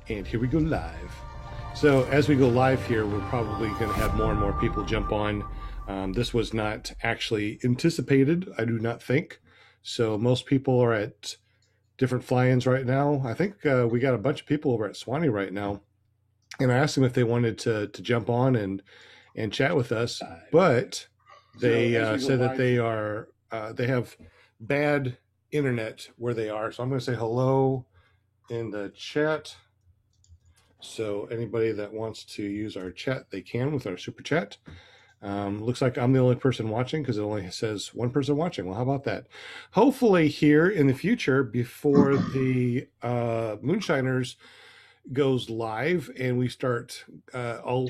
And here we go live. So as we go live here, we're probably going to have more and more people jump on. This was not actually anticipated, I do not think. So most people are at different fly-ins right now. I think we got a bunch of people over at Swanee right now. And I asked them if they wanted to jump on and chat with us, but they said that they have bad internet where they are. So I'm going to say hello in the chat. So anybody that wants to use our chat, they can with our super chat. Looks like I'm the only person watching because it only says one person watching. Well, how about that? Hopefully here in the future, before the Moonshiners goes live and we start all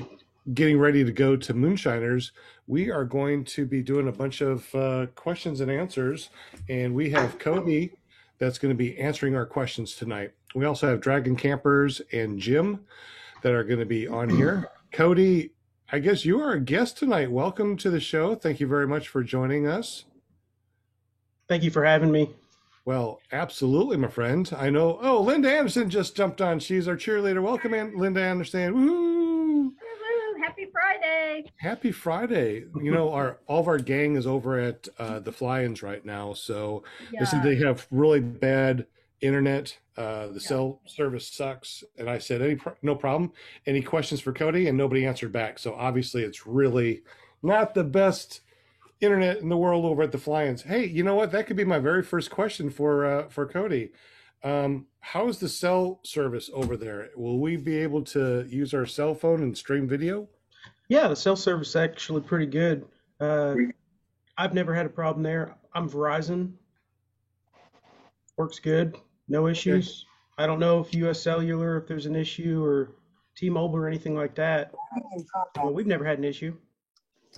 getting ready to go to Moonshiners, we are going to be doing a bunch of questions and answers. And we have Cody that's going to be answering our questions tonight. We also have Dragon Campers and Jim that are going to be on here. Cody, I guess you are a guest tonight. Welcome to the show. Thank you very much for joining us. Thank you for having me. Well, absolutely, my friend. I know. Oh, Linda Anderson just jumped on. She's our cheerleader. Welcome, Linda Anderson. Woo! Happy Friday. Happy Friday. You know, all of our gang is over at the fly-ins right now. So listen, they have really bad internet. The cell service sucks. And I said, no problem. Any questions for Cody? And nobody answered back. So obviously it's really not the best internet in the world over at the fly-ins. Hey, you know what? That could be my very first question for Cody. How is the cell service over there? Will we be able to use our cell phone and stream video? Yeah, the cell service is actually pretty good. I've never had a problem there. I'm Verizon. Works good. No issues. Okay. I don't know if US Cellular, if there's an issue, or T-Mobile or anything like that. Well, we've never had an issue.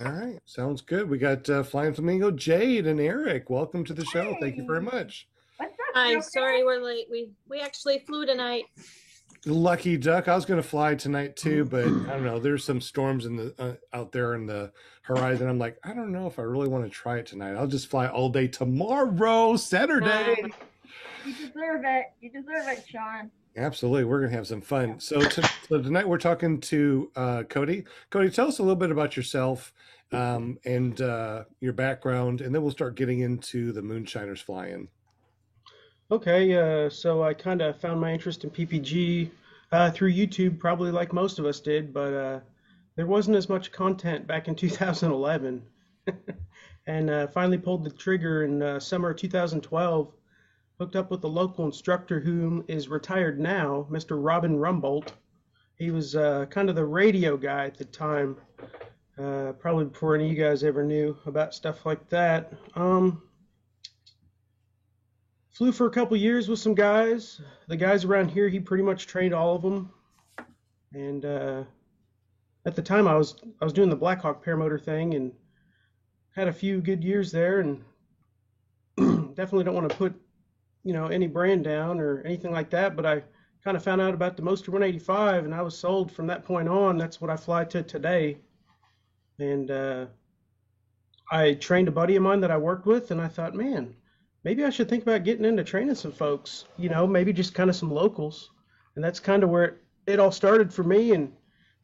All right. Sounds good. We got Flying Flamingo, Jade, and Eric. Welcome to the show. Thank you very much. What's up? Hi, sorry we're late. We actually flew tonight. Lucky duck. I was going to fly tonight too, but I don't know. There's some storms in the out there in the horizon. I'm like, I don't know if I really want to try it tonight. I'll just fly all day tomorrow, Saturday. You deserve it. You deserve it, Sean. Absolutely. We're going to have some fun. So tonight we're talking to Cody. Cody, tell us a little bit about yourself and your background, and then we'll start getting into the Moonshiners fly-in. Okay, so I kind of found my interest in PPG through YouTube, probably like most of us did, but there wasn't as much content back in 2011. And finally pulled the trigger in summer of 2012, hooked up with a local instructor who is retired now, Mr. Robin Rumbold. He was kind of the radio guy at the time, probably before any of you guys ever knew about stuff like that. Flew for a couple years with some guys. The guys around here, he pretty much trained all of them. And at the time, I was doing the Blackhawk paramotor thing and had a few good years there. And definitely don't want to put, any brand down or anything like that. But I kind of found out about the Moster 185, and I was sold from that point on. That's what I fly to today. And I trained a buddy of mine that I worked with, and I thought, man, maybe I should think about getting into training some folks, maybe just kind of some locals. And that's kind of where it all started for me. And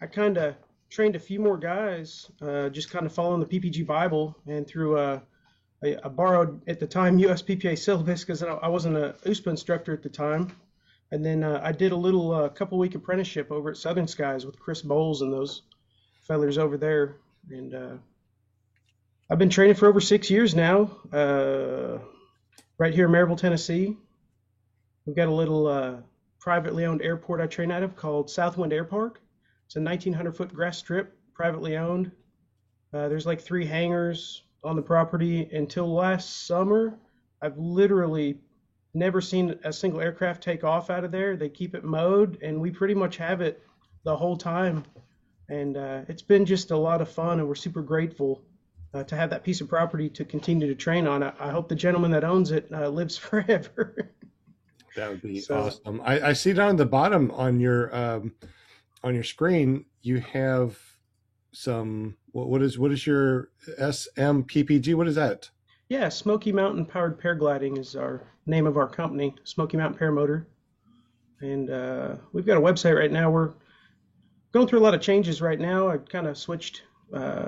I kind of trained a few more guys, just kind of following the PPG Bible and through I borrowed at the time USPPA syllabus because I wasn't a USPA instructor at the time. And then I did a little couple week apprenticeship over at Southern Skies with Chris Bowles and those fellers over there. And I've been training for over 6 years now. Right here in Maryville, Tennessee. We've got a little privately owned airport I train out of called Southwind Air Park. It's a 1,900-foot grass strip, privately owned. There's like 3 hangars on the property. Until last summer, I've literally never seen a single aircraft take off out of there. They keep it mowed, and we pretty much have it the whole time. And it's been just a lot of fun, and we're super grateful to have that piece of property to continue to train on. I hope the gentleman that owns it lives forever. That would be awesome. I see down at the bottom on your screen, you have some, what is your SMPPG? What is that? Yeah, Smoky Mountain Powered Paragliding is our name of our company, Smoky Mountain Paramotor. and we've got a website right now. We're going through a lot of changes right now. I kind of switched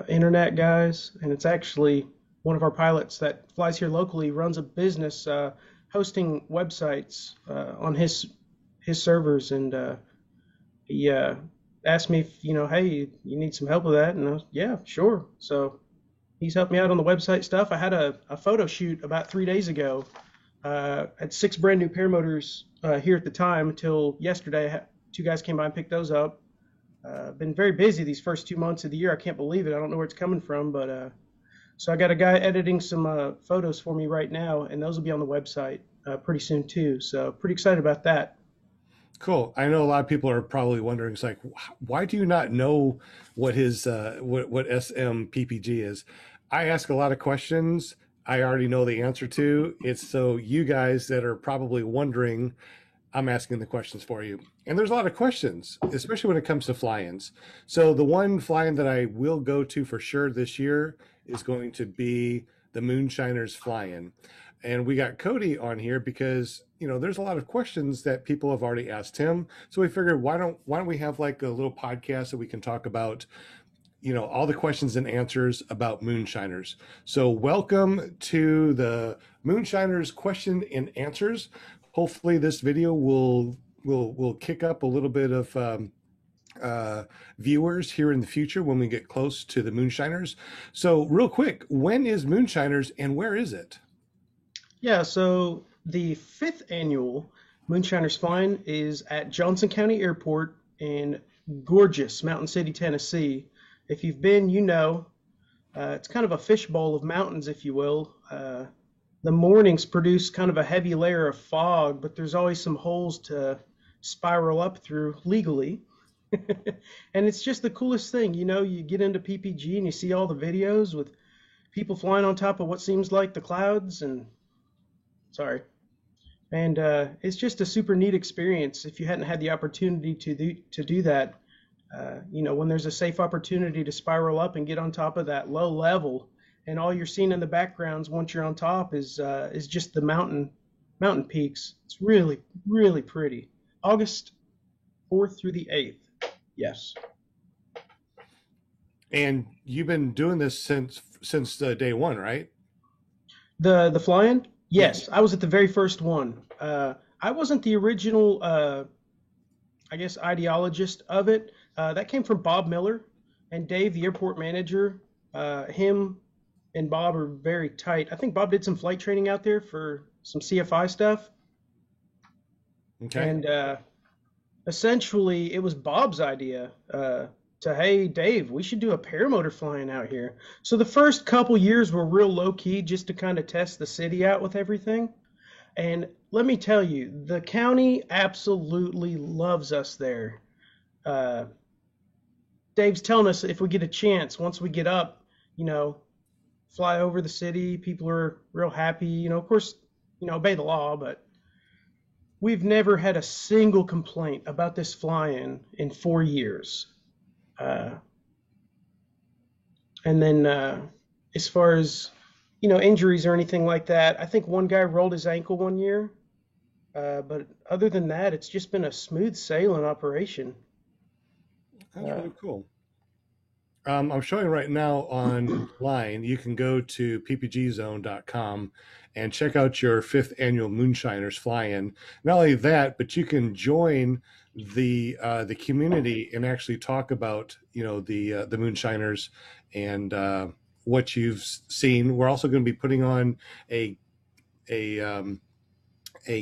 internet guys, and it's actually one of our pilots that flies here locally runs a business hosting websites on his servers, and he asked me if, hey, you need some help with that, and I was, yeah, sure. So he's helped me out on the website stuff. I had a photo shoot about 3 days ago. Had 6 brand new paramotors here at the time until yesterday. Two guys came by and picked those up. Been very busy these first 2 months of the year. I can't believe it. I don't know where it's coming from, but so I got a guy editing some photos for me right now, and those will be on the website pretty soon too. So pretty excited about that. Cool. I know a lot of people are probably wondering, it's like, why do you not know what his what SMPPG is? I ask a lot of questions I already know the answer to. It's so you guys that are probably wondering, I'm asking the questions for you. And there's a lot of questions, especially when it comes to fly-ins. So the one fly-in that I will go to for sure this year is going to be the Moonshiners fly-in. And we got Cody on here because, there's a lot of questions that people have already asked him. So we figured, why don't we have like a little podcast that we can talk about, all the questions and answers about Moonshiners. So welcome to the Moonshiners question and answers. Hopefully this video will kick up a little bit of viewers here in the future when we get close to the Moonshiners. So real quick, when is Moonshiners and where is it? Yeah, so the 5th annual Moonshiners Flying is at Johnson County Airport in gorgeous Mountain City, Tennessee. If you've been, it's kind of a fishbowl of mountains, if you will. The mornings produce kind of a heavy layer of fog, but there's always some holes to spiral up through legally. And it's just the coolest thing. You get into PPG and you see all the videos with people flying on top of what seems like the clouds, and it's just a super neat experience. If you hadn't had the opportunity to do that, when there's a safe opportunity to spiral up and get on top of that low level, and all you're seeing in the backgrounds once you're on top is just the mountain peaks. It's really, really pretty. August 4th through the 8th. Yes. And you've been doing this since day one, right? The flying? Yes, I was at the very first one. I wasn't the original, ideologist of it. That came from Bob Miller and Dave, the airport manager. Him and Bob are very tight. I think Bob did some flight training out there for some CFI stuff. Okay. And essentially, it was Bob's idea hey, Dave, we should do a paramotor flying out here. So the first couple years were real low key just to kind of test the city out with everything. And let me tell you, the county absolutely loves us there. Dave's telling us if we get a chance, once we get up, fly over the city, people are real happy. Of course, obey the law, but we've never had a single complaint about this flying in 4 years. And then as far as, injuries or anything like that, I think one guy rolled his ankle one year. But other than that, it's just been a smooth sailing operation. That's really cool. I'm showing right now online. You can go to ppgzone.com and check out your 5th annual Moonshiners fly-in. Not only that, but you can join the community and actually talk about the Moonshiners and what you've seen. We're also going to be putting on a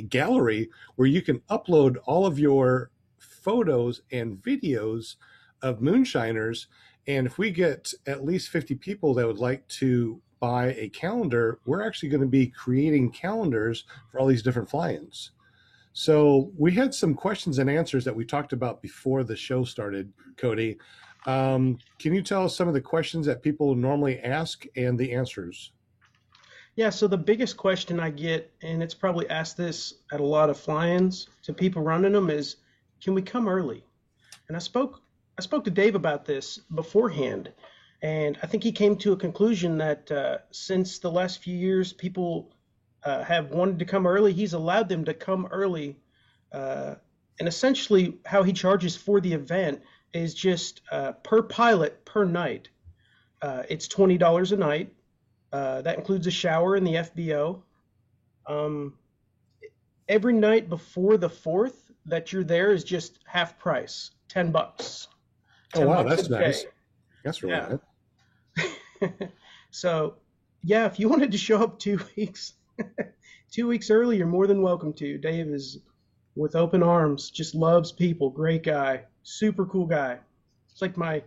gallery where you can upload all of your photos and videos of Moonshiners. And if we get at least 50 people that would like to buy a calendar, we're actually going to be creating calendars for all these different fly-ins. So we had some questions and answers that we talked about before the show started, Cody. Can you tell us some of the questions that people normally ask and the answers? Yeah, so the biggest question I get, and it's probably asked this at a lot of fly-ins to people running them, is, can we come early? And I spoke to Dave about this beforehand, and I think he came to a conclusion that since the last few years people have wanted to come early, he's allowed them to come early And essentially, how he charges for the event is just per pilot per night. It's $20 a night. That includes a shower and the FBO. Um, every night before the 4th that you're there is just half price, $10. Oh, wow, $10 that's a day. nice. That's really Yeah. good. So, yeah, if you wanted to show up 2 weeks, 2 weeks early, you're more than welcome to. Dave is with open arms, just loves people, great guy, super cool guy. It's like my,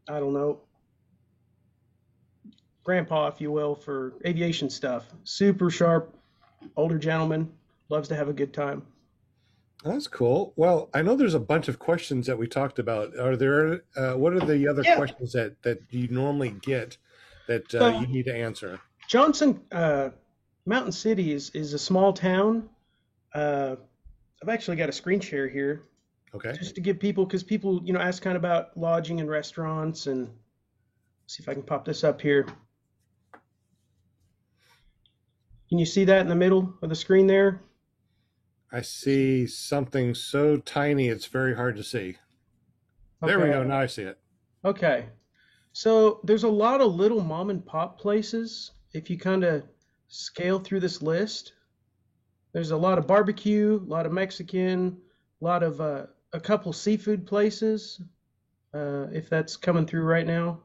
I don't know, grandpa, if you will, for aviation stuff. Super sharp, older gentleman, loves to have a good time. That's cool. Well, I know there's a bunch of questions that we talked about. Are there, what are the other Yeah. questions that you normally get that So- you need to answer? Johnson, Mountain City is a small town. I've actually got a screen share here Okay. just to give people, because people, ask kind of about lodging and restaurants, and see if I can pop this up here. Can you see that in the middle of the screen there? I see something so tiny it's very hard to see. There we Okay. go. Now I see it. Okay. So there's a lot of little mom and pop places. If you kind of scale through this list, there's a lot of barbecue, a lot of Mexican, a lot of a couple seafood places. If that's coming through right now,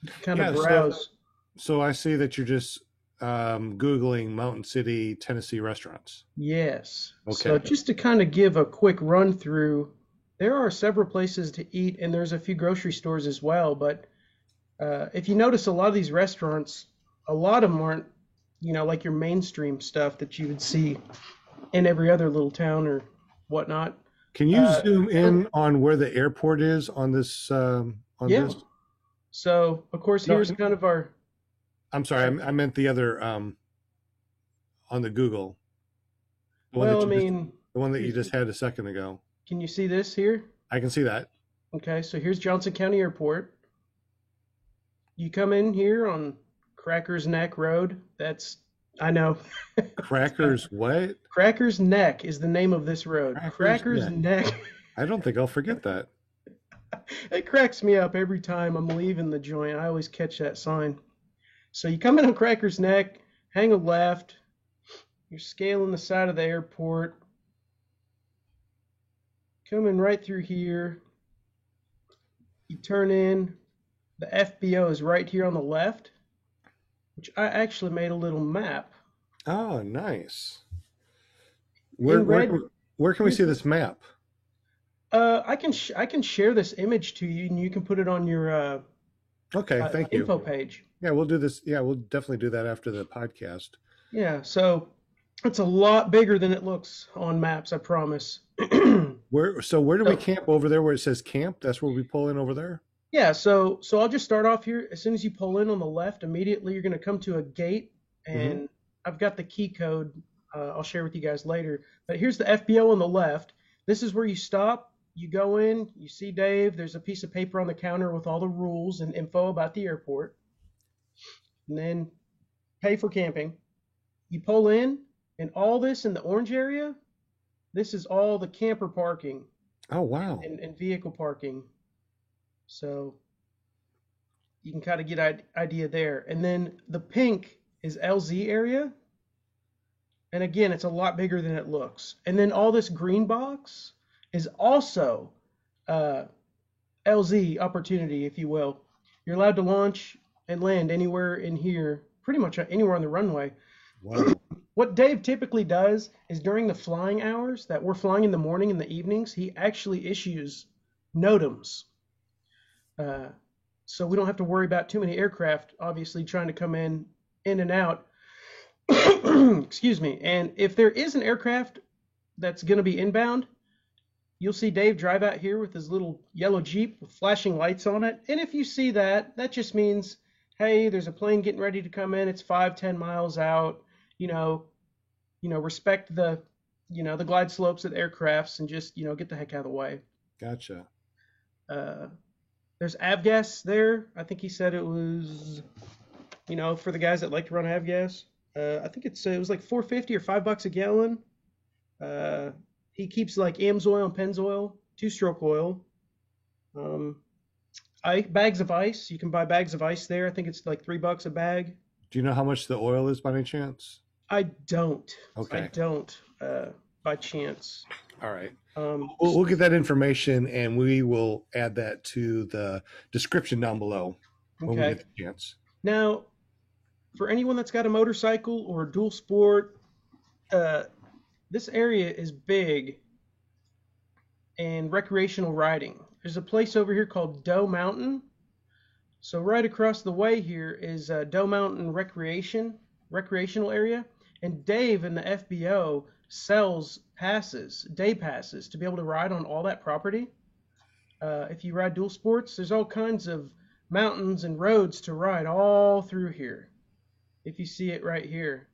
you can kind Yeah, of so- browse. So I see that you're just Googling Mountain City, Tennessee restaurants. Yes. Okay. So just to kind of give a quick run through, there are several places to eat, and there's a few grocery stores as well. But if you notice, a lot of these restaurants, a lot of them aren't, like your mainstream stuff that you would see in every other little town or whatnot. Can you zoom in on where the airport is on this? Yeah. This? So, of course, No, here's kind of our, I'm sorry, I meant the other on the Google. The one well, I that you mean, the one that you just had a second ago. can you see this here? I can see that. Okay, so here's Johnson County Airport. You come in here on Crackers Neck Road. I know. Crackers what? Crackers Neck is the name of this road. Crackers Crackers Neck. I don't think I'll forget that. It cracks me up every time I'm leaving the joint. I always catch that sign. So you come in on Crackers Neck, hang a left. You're scaling the side of the airport. Coming right through here. You turn in. The FBO is right here on the left, which I actually made a little map. Oh, nice. In red- Where can we see this map? I can share this image to you, and you can put it on your Okay, thank you. info page. Yeah, we'll do this. Yeah, we'll definitely do that after the podcast. Yeah, so it's a lot bigger than it looks on maps, I promise. Where do we camp over there where it says camp? That's where we pull in over there? Yeah, so I'll just start off here. As soon as you pull in on the left, immediately you're going to come to a gate, and I've got the key code. I'll share with you guys later. But here's the FBO on the left. This is where you stop. You go in, you see Dave. There's a piece of paper on the counter with all the rules and info about the airport. And then pay for camping. You pull in, and all this in the orange area, this is all the camper parking Oh, wow. and vehicle parking. So you can kind of get an idea there. And then the pink is LZ area. And again, it's a lot bigger than it looks. And then all this green box is also LZ opportunity, if you will. You're allowed to launch and land anywhere in here, pretty much anywhere on the runway. Wow. What Dave typically does is during the flying hours that we're flying in the morning and the evenings, he actually issues NOTAMs. So we don't have to worry about too many aircraft, obviously, trying to come in and out. Excuse me. And if there is an aircraft that's going to be inbound, you'll see Dave drive out here with his little yellow Jeep with flashing lights on it. And if you see that, that just means, hey, there's a plane getting ready to come in. It's 5-10 miles out. Respect the glide slopes of the aircrafts and just, get the heck out of the way. Gotcha. There's avgas there. I think he said it was, for the guys that like to run avgas. I think it was like $4.50 or $5 a gallon. He keeps like Amsoil and Pennzoil, two-stroke oil. Um, bags of ice. You can buy bags of ice there. I think it's like $3 a bag. Do you know how much the oil is by any chance? I don't. Okay. I don't. By chance. All right. Um, We'll get that information and we will add that to the description down below when we okay. get the chance. Now, for anyone that's got a motorcycle or a dual sport, this area is big in recreational riding. There's a place over here called Doe Mountain. So right across the way here is Doe Mountain recreational area. And Dave in the FBO sells day passes to be able to ride on all that property. If you ride dual sports, there's all kinds of mountains and roads to ride all through here. If you see it right here.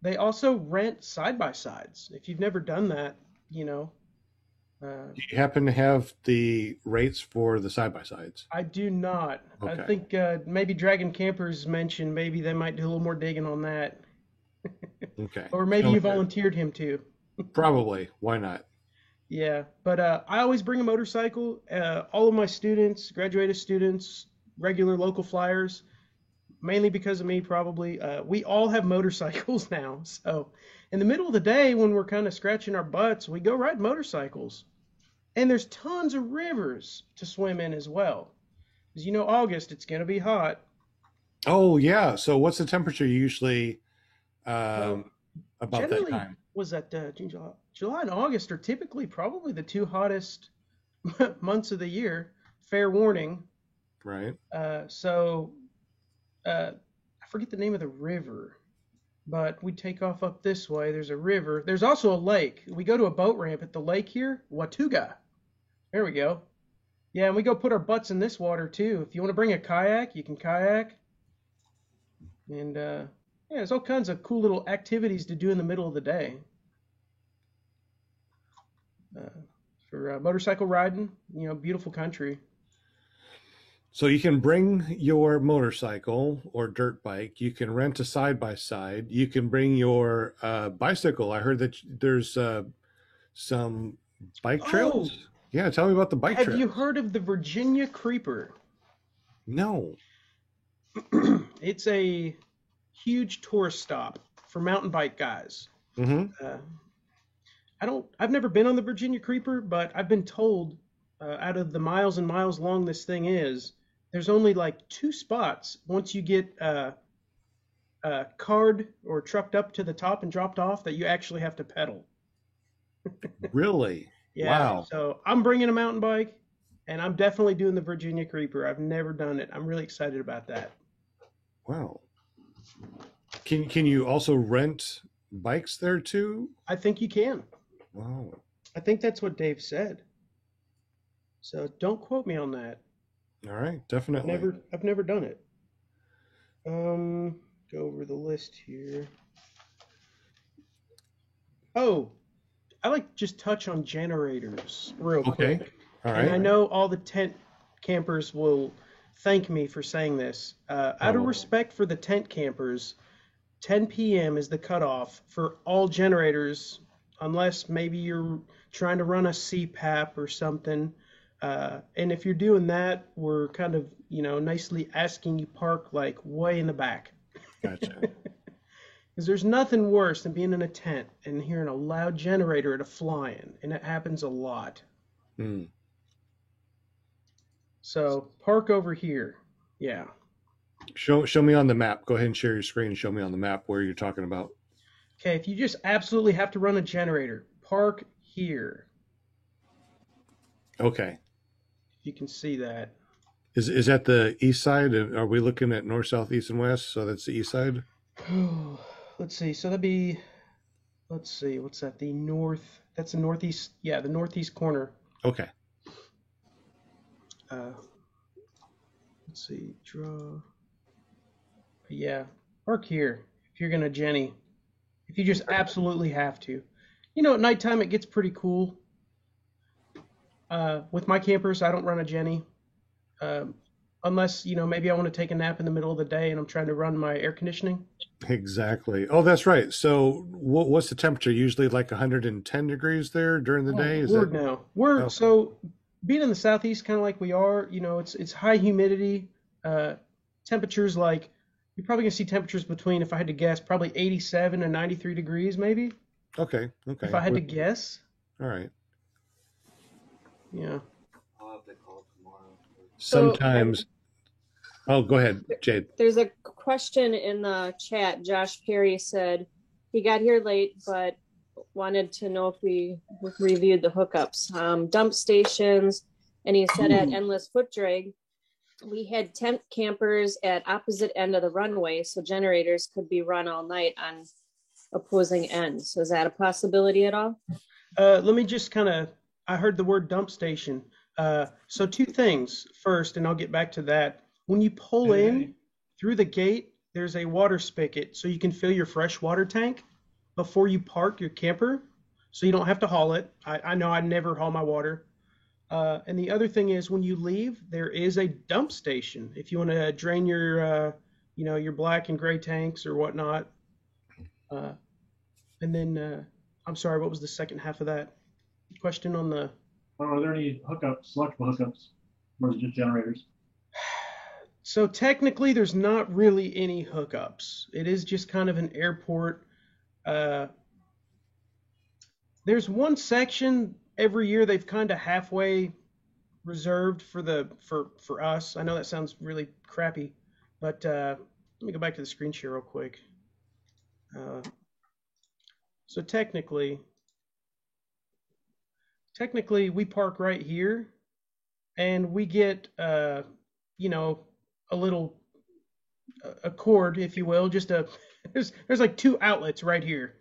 They also rent side-by-sides. If you've never done that, Do you happen to have the rates for the side-by-sides? I do not. Okay. I think maybe Dragon Campers mentioned maybe they might do a little more digging on that. Okay. Or maybe you Okay. volunteered him to. Probably. Why not? Yeah, but I always bring a motorcycle. All of my students, graduated students, regular local flyers, mainly because of me probably, we all have motorcycles now. So in the middle of the day when we're kind of scratching our butts, we go ride motorcycles. And there's tons of rivers to swim in as well. As you know, August, it's going to be hot. Oh, yeah. So what's the temperature usually Well, about that Generally, time? was that June, July and August are typically probably the two hottest months of the year. Fair warning. Right. I forget the name of the river, but we take off up this way. There's a river. There's also a lake. We go to a boat ramp at the lake here, Watuga. There we go. Yeah, and we go put our butts in this water too. If you want to bring a kayak, you can kayak. And yeah, there's all kinds of cool little activities to do in the middle of the day. For motorcycle riding, beautiful country. So you can bring your motorcycle or dirt bike. You can rent a side-by-side. You can bring your bicycle. I heard that there's some bike trails. Oh, Yeah, tell me about the bike have trails. you heard of the Virginia Creeper? No. It's a huge tourist stop for mountain bike guys. Mm-hmm. I've never been on the Virginia Creeper, but I've been told out of the miles and miles long this thing is, there's only like 2 spots once you get card or trucked up to the top and dropped off that you actually have to pedal. Really? Yeah. Wow. So I'm bringing a mountain bike, and I'm definitely doing the Virginia Creeper. I've never done it. I'm really excited about that. Wow. Can you also rent bikes there too? I think you can. Wow. I think that's what Dave said. So don't quote me on that. All right, definitely. I've never done it. Go over the list here. Oh, I like to just touch on generators real Okay. quick. All And I right. know all the tent campers will thank me for saying this. Out of Probably. respect for the tent campers, 10 p.m. is the cutoff for all generators, unless maybe you're trying to run a CPAP or something. And if you're doing that, we're kind of, nicely asking you park like way in the back. Gotcha. Because there's nothing worse than being in a tent and hearing a loud generator at a fly-in, and it happens a lot. Hmm. So park over here. Yeah. Show me on the map. Go ahead and share your screen and show me on the map where you're talking about. Okay, if you just absolutely have to run a generator, park here. Okay. If you can see that. Is that the east side? Are we looking at north, south, east, and west? So that's the east side? Let's see. So that'd be, let's see, what's that? That's the northeast. Yeah, the northeast corner. Okay. Let's see, draw. Yeah, park here if you're gonna Jenny. If you just absolutely have to. At nighttime it gets pretty cool. With my campers, I don't run a Jenny. unless, maybe I want to take a nap in the middle of the day and I'm trying to run my air conditioning. Exactly. Oh, that's right. So what's the temperature? Usually like 110 degrees there during the Oh, day? Is Lord, that no. We're oh, so being in the southeast, kind of like we are. It's high humidity. Uh, temperatures like you're probably gonna see temperatures between, if I had to guess, probably 87 and 93 degrees, maybe. okay, If okay. I had to guess, All right. yeah. So Sometimes, oh, go ahead, Jade. there's a question in the chat. Josh Perry said he got here late, but wanted to know if we reviewed the hookups, dump stations, and he said at Endless Foot Drag, we had tent campers at opposite end of the runway, so generators could be run all night on opposing ends. So is that a possibility at all? Let me just I heard the word dump station. So two things. First, and I'll get back to that. When you pull in through the gate, there's a water spigot, so you can fill your fresh water tank before you park your camper, so you don't have to haul it. I know I never haul my water. And the other thing is when you leave, there is a dump station. If you want to drain your black and gray tanks or whatnot. And then, I'm sorry, what was the second half of that question on the? Are there any hookups, electrical hookups, or is it just generators? So technically, there's not really any hookups. It is just kind of an airport. There's one section every year they've kind of halfway reserved for us. I know that sounds really crappy, but let me go back to the screen share real quick. So technically we park right here, and we get a little a cord, if you will, just there's like two outlets right here.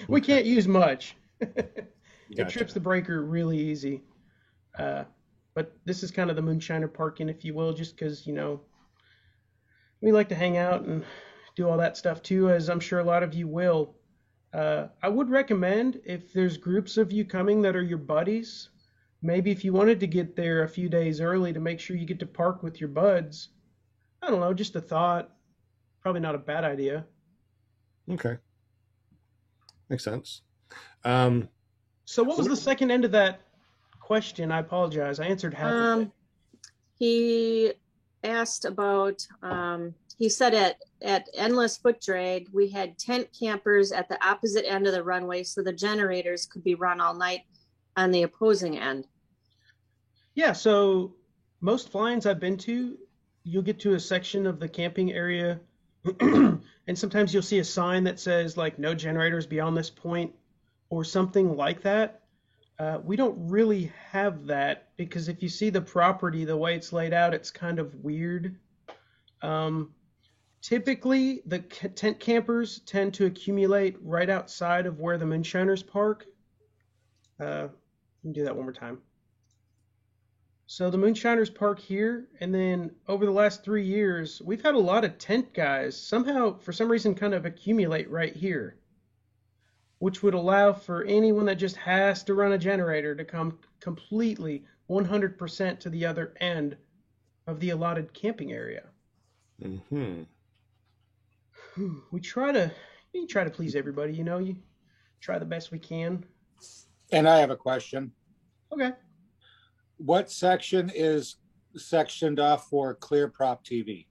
We Okay. can't use much. It Gotcha. trips the breaker really easy. But this is kind of the moonshiner parking, if you will, just because we like to hang out and do all that stuff too, as I'm sure a lot of you will. I would recommend, if there's groups of you coming that are your buddies, maybe if you wanted to get there a few days early to make sure you get to park with your buds. I don't know, just a thought. Probably not a bad idea. Okay. Makes sense. So what was the second end of that question? I apologize. I answered half of it. He asked about, he said at Endless Foot Drag, we had tent campers at the opposite end of the runway, so the generators could be run all night on the opposing end. Yeah, so most fly-ins I've been to, you'll get to a section of the camping area, and sometimes you'll see a sign that says, like, no generators beyond this point, or something like that. We don't really have that, because if you see the property, the way it's laid out, it's kind of weird. Typically, the tent campers tend to accumulate right outside of where the moonshiners park. Let me do that one more time. So the moonshiners park here, and then over the last 3 years, we've had a lot of tent guys somehow, for some reason, kind of accumulate right here, which would allow for anyone that just has to run a generator to come completely 100% to the other end of the allotted camping area. Mm-hmm. We try to please everybody, you try the best we can. And I have a question. Okay. What section is sectioned off for Clear Prop TV?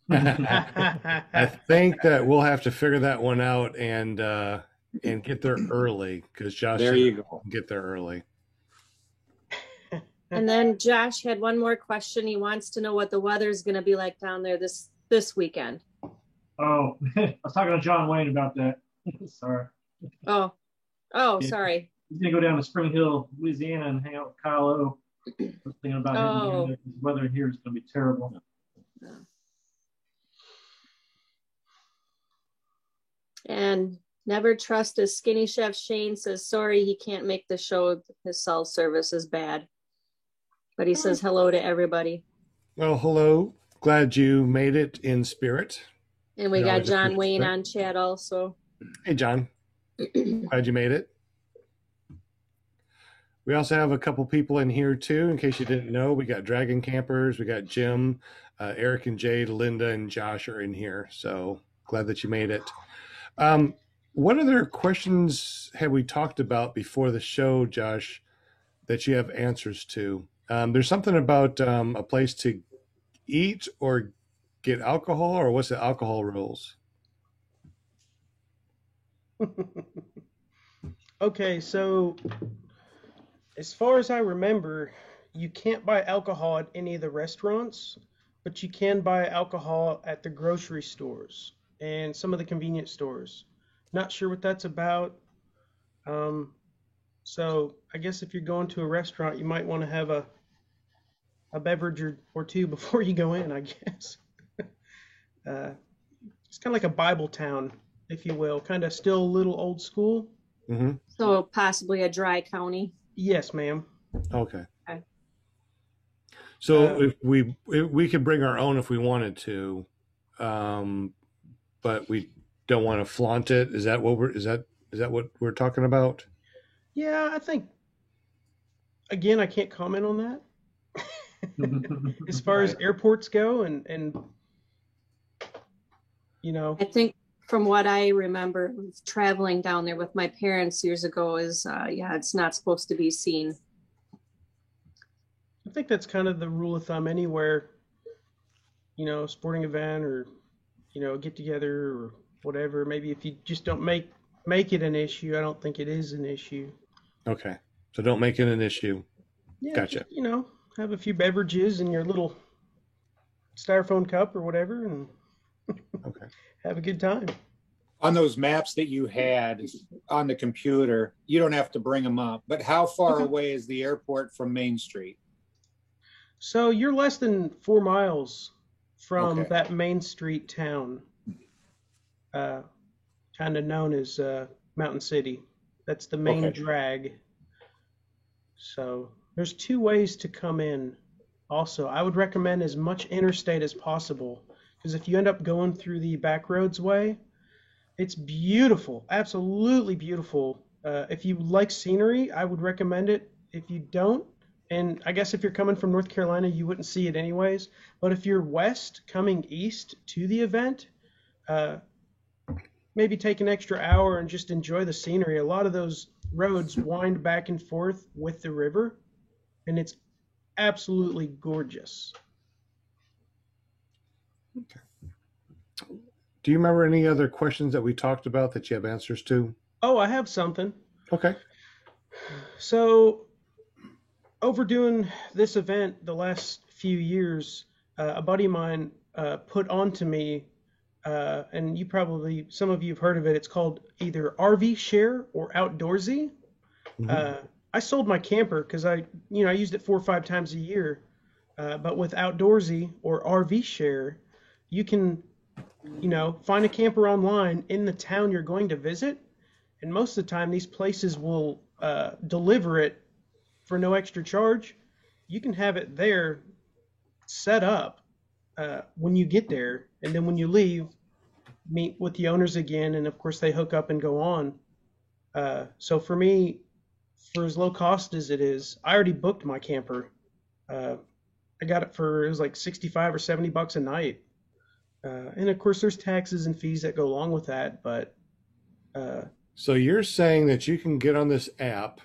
I think that we'll have to figure that one out and get there early, because Josh There said you go. get there early. And then Josh had one more question. He wants to know what the weather is going to be like down there this weekend. Oh, I was talking to John Wayne about that. Sorry. Oh, Yeah. sorry. He's going to go down to Spring Hill, Louisiana, and hang out with Kyle O. I was thinking about him doing it. The weather here is going to be terrible. And never trust a skinny chef. Shane says, sorry, he can't make the show. His cell service is bad. But he says hello to everybody. Well, hello. Glad you made it in spirit. And we Yeah, I got just John missed Wayne that. on chat also. Hey, John. Glad you made it. We also have a couple people in here too, in case you didn't know. We got Dragon Campers, we got Jim, Eric and Jade, Linda and Josh are in here. So glad that you made it. What other questions have we talked about before the show, Josh, that you have answers to? There's something about a place to eat or get alcohol, or what's the alcohol rules? Okay, so as far as I remember, you can't buy alcohol at any of the restaurants, but you can buy alcohol at the grocery stores and some of the convenience stores. Not sure what that's about. So I guess if you're going to a restaurant, you might want to have a beverage or two before you go in, I guess. It's kind of like a Bible town, if you will, kind of still a little old school. Mm-hmm. So possibly a dry county. Yes, ma'am. Okay. Okay. So if we could bring our own if we wanted to, but we don't want to flaunt it. Is that what is that what we're talking about? Yeah, I think. Again, I can't comment on that. As far as airports go, and you know, I think from what I remember traveling down there with my parents years ago is, yeah, it's not supposed to be seen. I think that's kind of the rule of thumb anywhere, you know, sporting event or, you know, get together or whatever. Maybe if you just don't make it an issue, I don't think it is an issue. Okay. So don't make it an issue. Yeah, Gotcha. just, you know, have a few beverages in your little styrofoam cup or whatever and Okay. have a good time. On those maps that you had on the computer, you don't have to bring them up, but how far away is the airport from Main Street? So you're less than 4 miles from Okay. that Main Street town, kind of known as Mountain City. That's the main Okay. drag. So there's 2 ways to come in. Also, I would recommend as much interstate as possible, because if you end up going through the back roads way, it's beautiful, absolutely beautiful. If you like scenery, I would recommend it. If you don't, and I guess if you're coming from North Carolina, you wouldn't see it anyways. But if you're west coming east to the event, maybe take an extra hour and just enjoy the scenery. A lot of those roads wind back and forth with the river, and it's absolutely gorgeous. Do you remember any other questions that we talked about that you have answers to? Oh, I have something. Okay. So, overdoing this event the last few years, a buddy of mine put onto me, and some of you have heard of it. It's called either RV Share or Outdoorsy. Mm-hmm. I sold my camper because I used it 4 or 5 times a year. But with Outdoorsy or RV Share, you can, find a camper online in the town you're going to visit, and most of the time these places will deliver it for no extra charge. You can have it there set up when you get there, and then when you leave, meet with the owners again, and of course they hook up and go on. So for me, for as low cost as it is, I already booked my camper. I got it was like 65 or 70 bucks a night. And of course there's taxes and fees that go along with that, but So you're saying that you can get on this app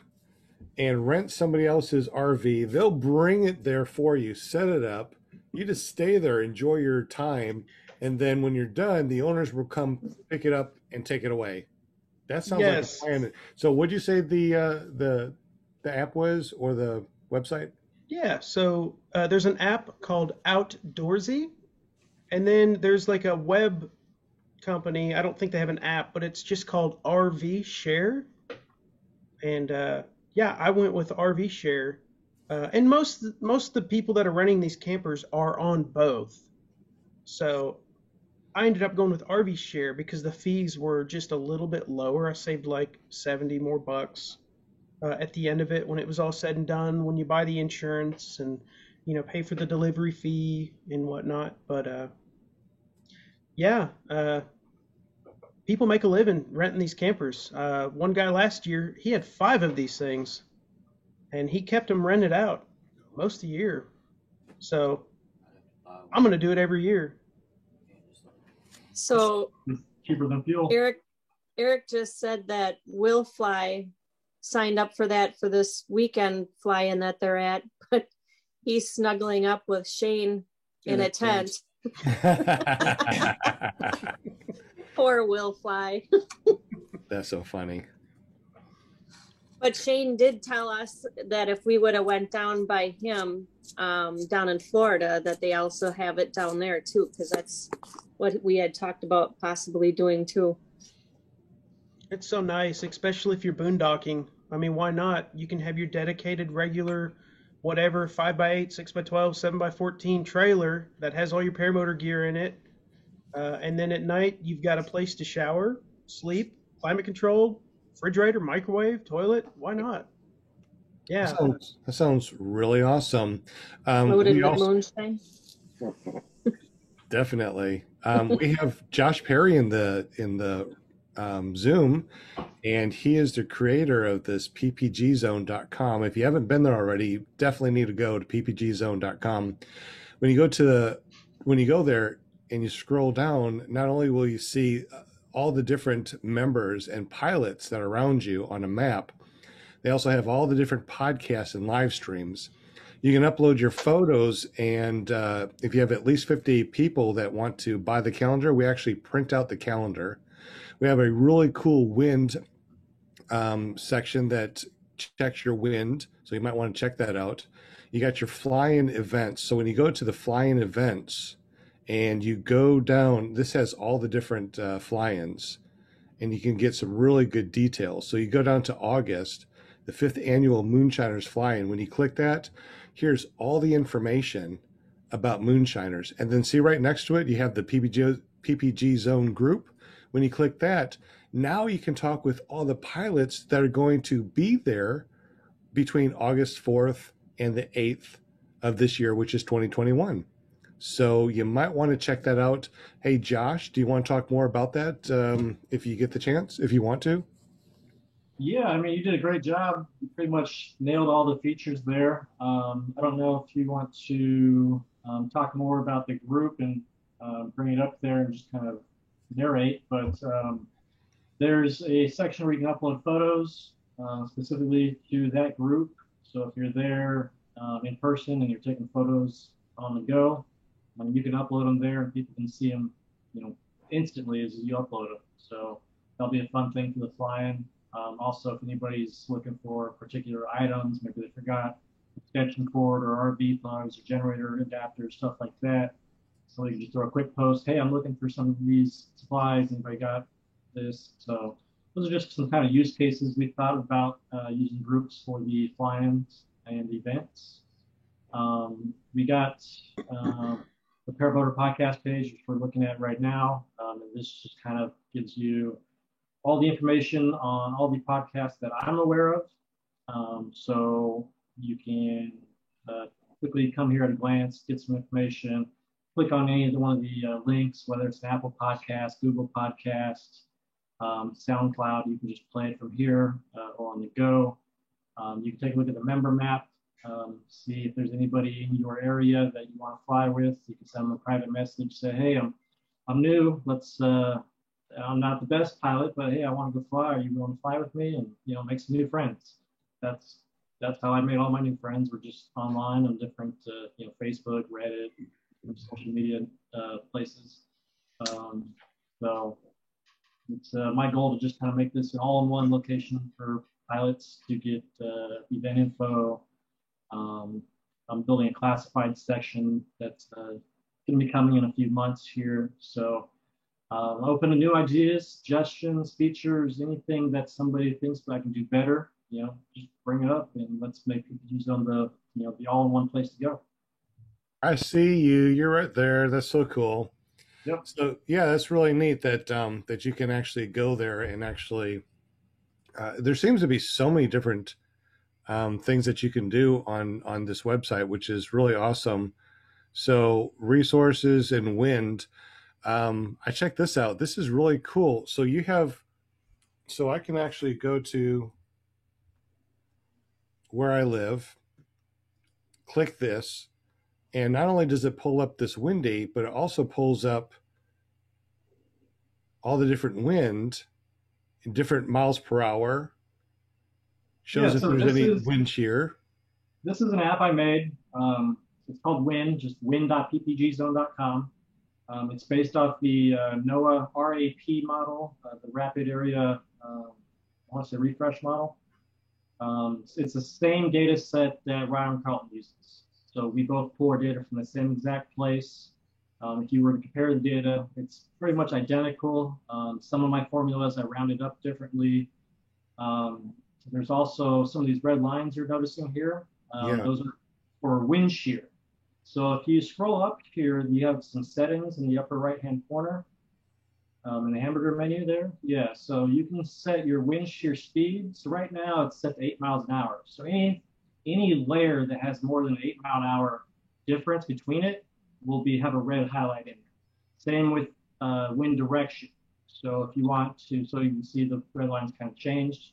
and rent somebody else's RV. They'll bring it there for you, set it up. You just stay there, enjoy your time, and then when you're done, the owners will come pick it up and take it away. That sounds Yes. like a plan. So what'd you say the app was, or the website? yeah, so there's an app called Outdoorsy, and then there's like a web company. I don't think they have an app, but it's just called RV Share. And yeah, I went with RV Share. And most of the people that are renting these campers are on both. So I ended up going with RV Share because the fees were just a little bit lower. I saved like 70 more bucks at the end of it when it was all said and done, when you buy the insurance and pay for the delivery fee and whatnot. But yeah, people make a living renting these campers. One guy last year, he had 5 of these things. and he kept them rented out most of the year. So I'm going to do it every year. So It's cheaper than fuel. Eric just said that Will Fly signed up for that for this weekend fly-in that they're at, but he's snuggling up with Shane in a tent. Poor Will Fly. That's so funny. But Shane did tell us that if we would have went down by him down in Florida, that they also have it down there too, because that's what we had talked about possibly doing too. It's so nice, especially if you're boondocking. I mean, why not? You can have your dedicated, regular, whatever, 5x8, 6x12, 7x14 trailer that has all your paramotor gear in it. And then at night, you've got a place to shower, sleep, climate controlled, refrigerator, microwave, toilet. Why not? Yeah. That sounds really awesome. Loaded We with also, moonshine. definitely. We have Josh Perry in the Zoom, and he is the creator of this ppgzone.com. If you haven't been there already, you definitely need to go to ppgzone.com. When you go there and you scroll down, not only will you see all the different members and pilots that are around you on a map, they also have all the different podcasts and live streams. You can upload your photos, and if you have at least 50 people that want to buy the calendar, we actually print out the calendar. We have a really cool wind section that checks your wind, so you might want to check that out. You got your fly-in events. So when you go to the fly-in events and you go down, this has all the different fly-ins, and you can get some really good details. So you go down to August, the 5th annual Moonshiners Fly-In. When you click that, here's all the information about Moonshiners. And then see right next to it, you have the PPG Zone group. When you click that, now you can talk with all the pilots that are going to be there between August 4th and the 8th of this year, which is 2021. So you might want to check that out. Hey, Josh, do you want to talk more about that if you get the chance, if you want to? Yeah, I mean, you did a great job. You pretty much nailed all the features there. I don't know if you want to talk more about the group and bring it up there and just kind of narrate, but there's a section where you can upload photos specifically to that group. So if you're there in person and you're taking photos on the go, you can upload them there and people can see them, instantly as you upload them. So that'll be a fun thing for the fly-in. Also, if anybody's looking for particular items, maybe they forgot extension cord or RV plugs or generator adapters, stuff like that. So you can just throw a quick post, hey, I'm looking for some of these supplies, anybody got this? So those are just some kind of use cases we thought about using groups for the fly-ins and events. We got the Paramotor podcast page, which we're looking at right now. And this just kind of gives you all the information on all the podcasts that I'm aware of. So you can quickly come here at a glance, get some information, click on any of one of the links, whether it's an Apple Podcast, Google Podcast, SoundCloud. You can just play it from here or on the go. You can take a look at the member map, see if there's anybody in your area that you want to fly with. You can send them a private message, say, hey, I'm new. I'm not the best pilot, but hey, I want to go fly. Are you willing to fly with me? And make some new friends. That's how I made all my new friends. We're just online on different Facebook, Reddit, social media places. So it's my goal to just kind of make this an all-in-one location for pilots to get event info. I'm building a classified section that's going to be coming in a few months here. So I'm open to new ideas, suggestions, features, anything that somebody thinks that I can do better. Just bring it up and let's make it use on the the all-in-one place to go. I see you. You're right there. That's so cool. Yep. So yeah, that's really neat that that you can actually go there and actually. There seems to be so many different things that you can do on this website, which is really awesome. So resources and wind. I checked this out. This is really cool. So you have, so I can actually go to where I live, click this, and not only does it pull up this wind date, but it also pulls up all the different wind in different miles per hour, shows Yeah, if so there's this any is- wind shear. This is an app I made. It's called Wind, just wind.ppgzone.com. It's based off the NOAA RAP model, the Rapid Area, I want to say refresh model. It's the same data set that Ryan Carlton uses. So we both pull our data from the same exact place. If you were to compare the data, it's pretty much identical. Some of my formulas I rounded up differently. There's also some of these red lines you're noticing here. Yeah. Those are for wind shear. So if you scroll up here, you have some settings in the upper right-hand corner in the hamburger menu there. Yeah, so you can set your wind shear speed. So right now it's set to 8 miles an hour. So any layer that has more than an 8 mile an hour difference between it will have a red highlight in it. Same with wind direction. So if you want to, so you can see the red lines kind of changed.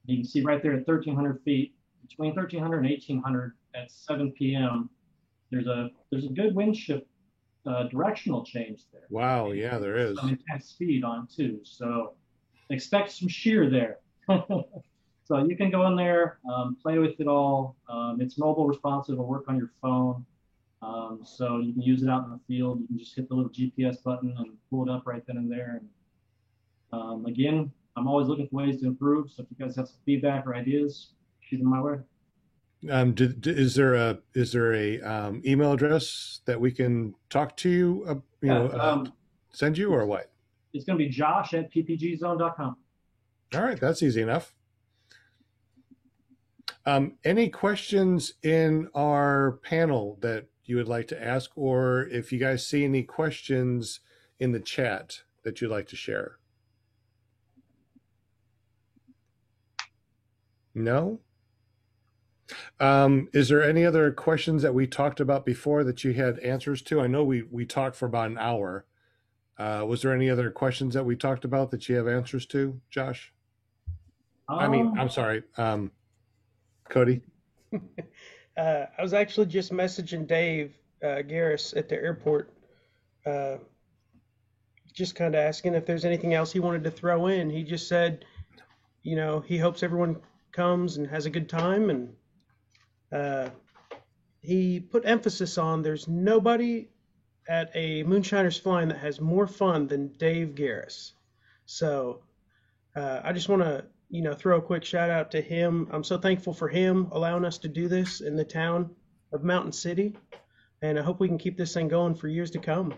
You can see right there at 1,300 feet, between 1,300 and 1,800 at 7 p.m., there's a good wind shift directional change there. Wow, yeah, there is. Some intense speed on too. So expect some shear there. So you can go in there, play with it all. It's mobile responsive. It'll work on your phone. So you can use it out in the field. You can just hit the little GPS button and pull it up right then and there. And again, I'm always looking for ways to improve. So if you guys have some feedback or ideas, shoot them my way. Is there a email address that we can talk to you? Send you or what? It's going to be josh@ppgzone.com. All right, that's easy enough. Any questions in our panel that you would like to ask, or if you guys see any questions in the chat that you'd like to share? No? Is there any other questions that we talked about before that you had answers to? I know we talked for about an hour. Was there any other questions that we talked about that you have answers to, Josh? I'm sorry, Cody. I was actually just messaging Dave Garris at the airport, just kind of asking if there's anything else he wanted to throw in. He just said, he hopes everyone comes and has a good time, and he put emphasis on there's nobody at a Moonshiners Flying that has more fun than Dave Garris. So I just want to throw a quick shout out to him. I'm so thankful for him allowing us to do this in the town of Mountain City, and I hope we can keep this thing going for years to come.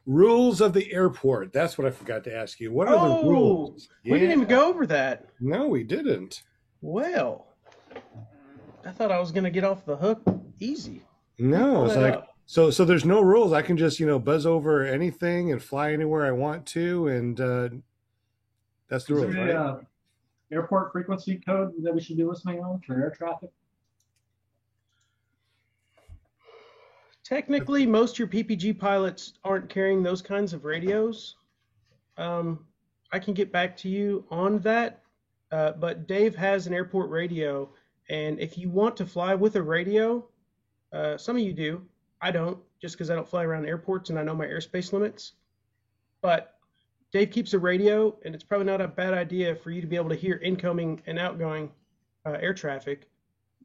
Rules of the airport. That's what I forgot to ask you. What are the rules? We didn't even go over that. No, we didn't. Well, I thought I was going to get off the hook easy. No, it's like, so there's no rules. I can just, buzz over anything and fly anywhere I want to, and that's the rules, right? Airport frequency code that we should be listening on for air traffic? Technically, most of your PPG pilots aren't carrying those kinds of radios. I can get back to you on that, but Dave has an airport radio, and if you want to fly with a radio, some of you do. I don't, just because I don't fly around airports and I know my airspace limits. But Dave keeps a radio, and it's probably not a bad idea for you to be able to hear incoming and outgoing air traffic.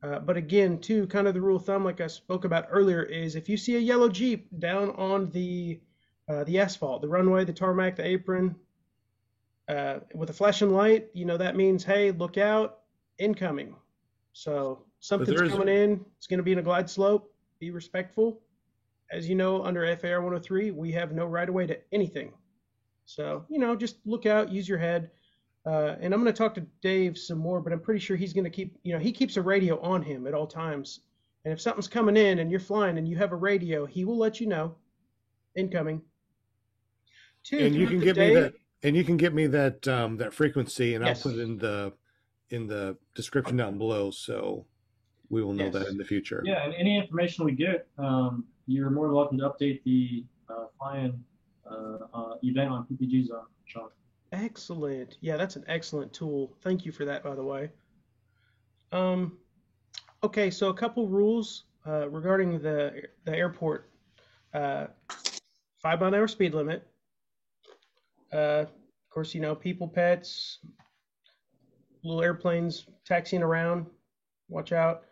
But again, too, kind of the rule of thumb, like I spoke about earlier, is if you see a yellow Jeep down on the asphalt, the runway, the tarmac, the apron, with a flashing light, that means, hey, look out, incoming. So something's coming in. It's going to be in a glide slope. Be respectful. As you know, under FAR 103, we have no right of way to anything. So, just look out, use your head. And I'm going to talk to Dave some more, but I'm pretty sure he's going to keep, he keeps a radio on him at all times. And if something's coming in and you're flying and you have a radio, he will let you know, incoming. And you can get me that frequency, and yes, I'll put it in the description down below, so we will know that in the future. Yeah, and any information we get, you're more than welcome to update the flying event on PPG Zone, Sean. Excellent. Yeah, that's an excellent tool. Thank you for that, by the way. Um, okay, so a couple rules regarding the airport. 5-mile-an-hour speed limit. Of course, people, pets, little airplanes taxiing around. Watch out.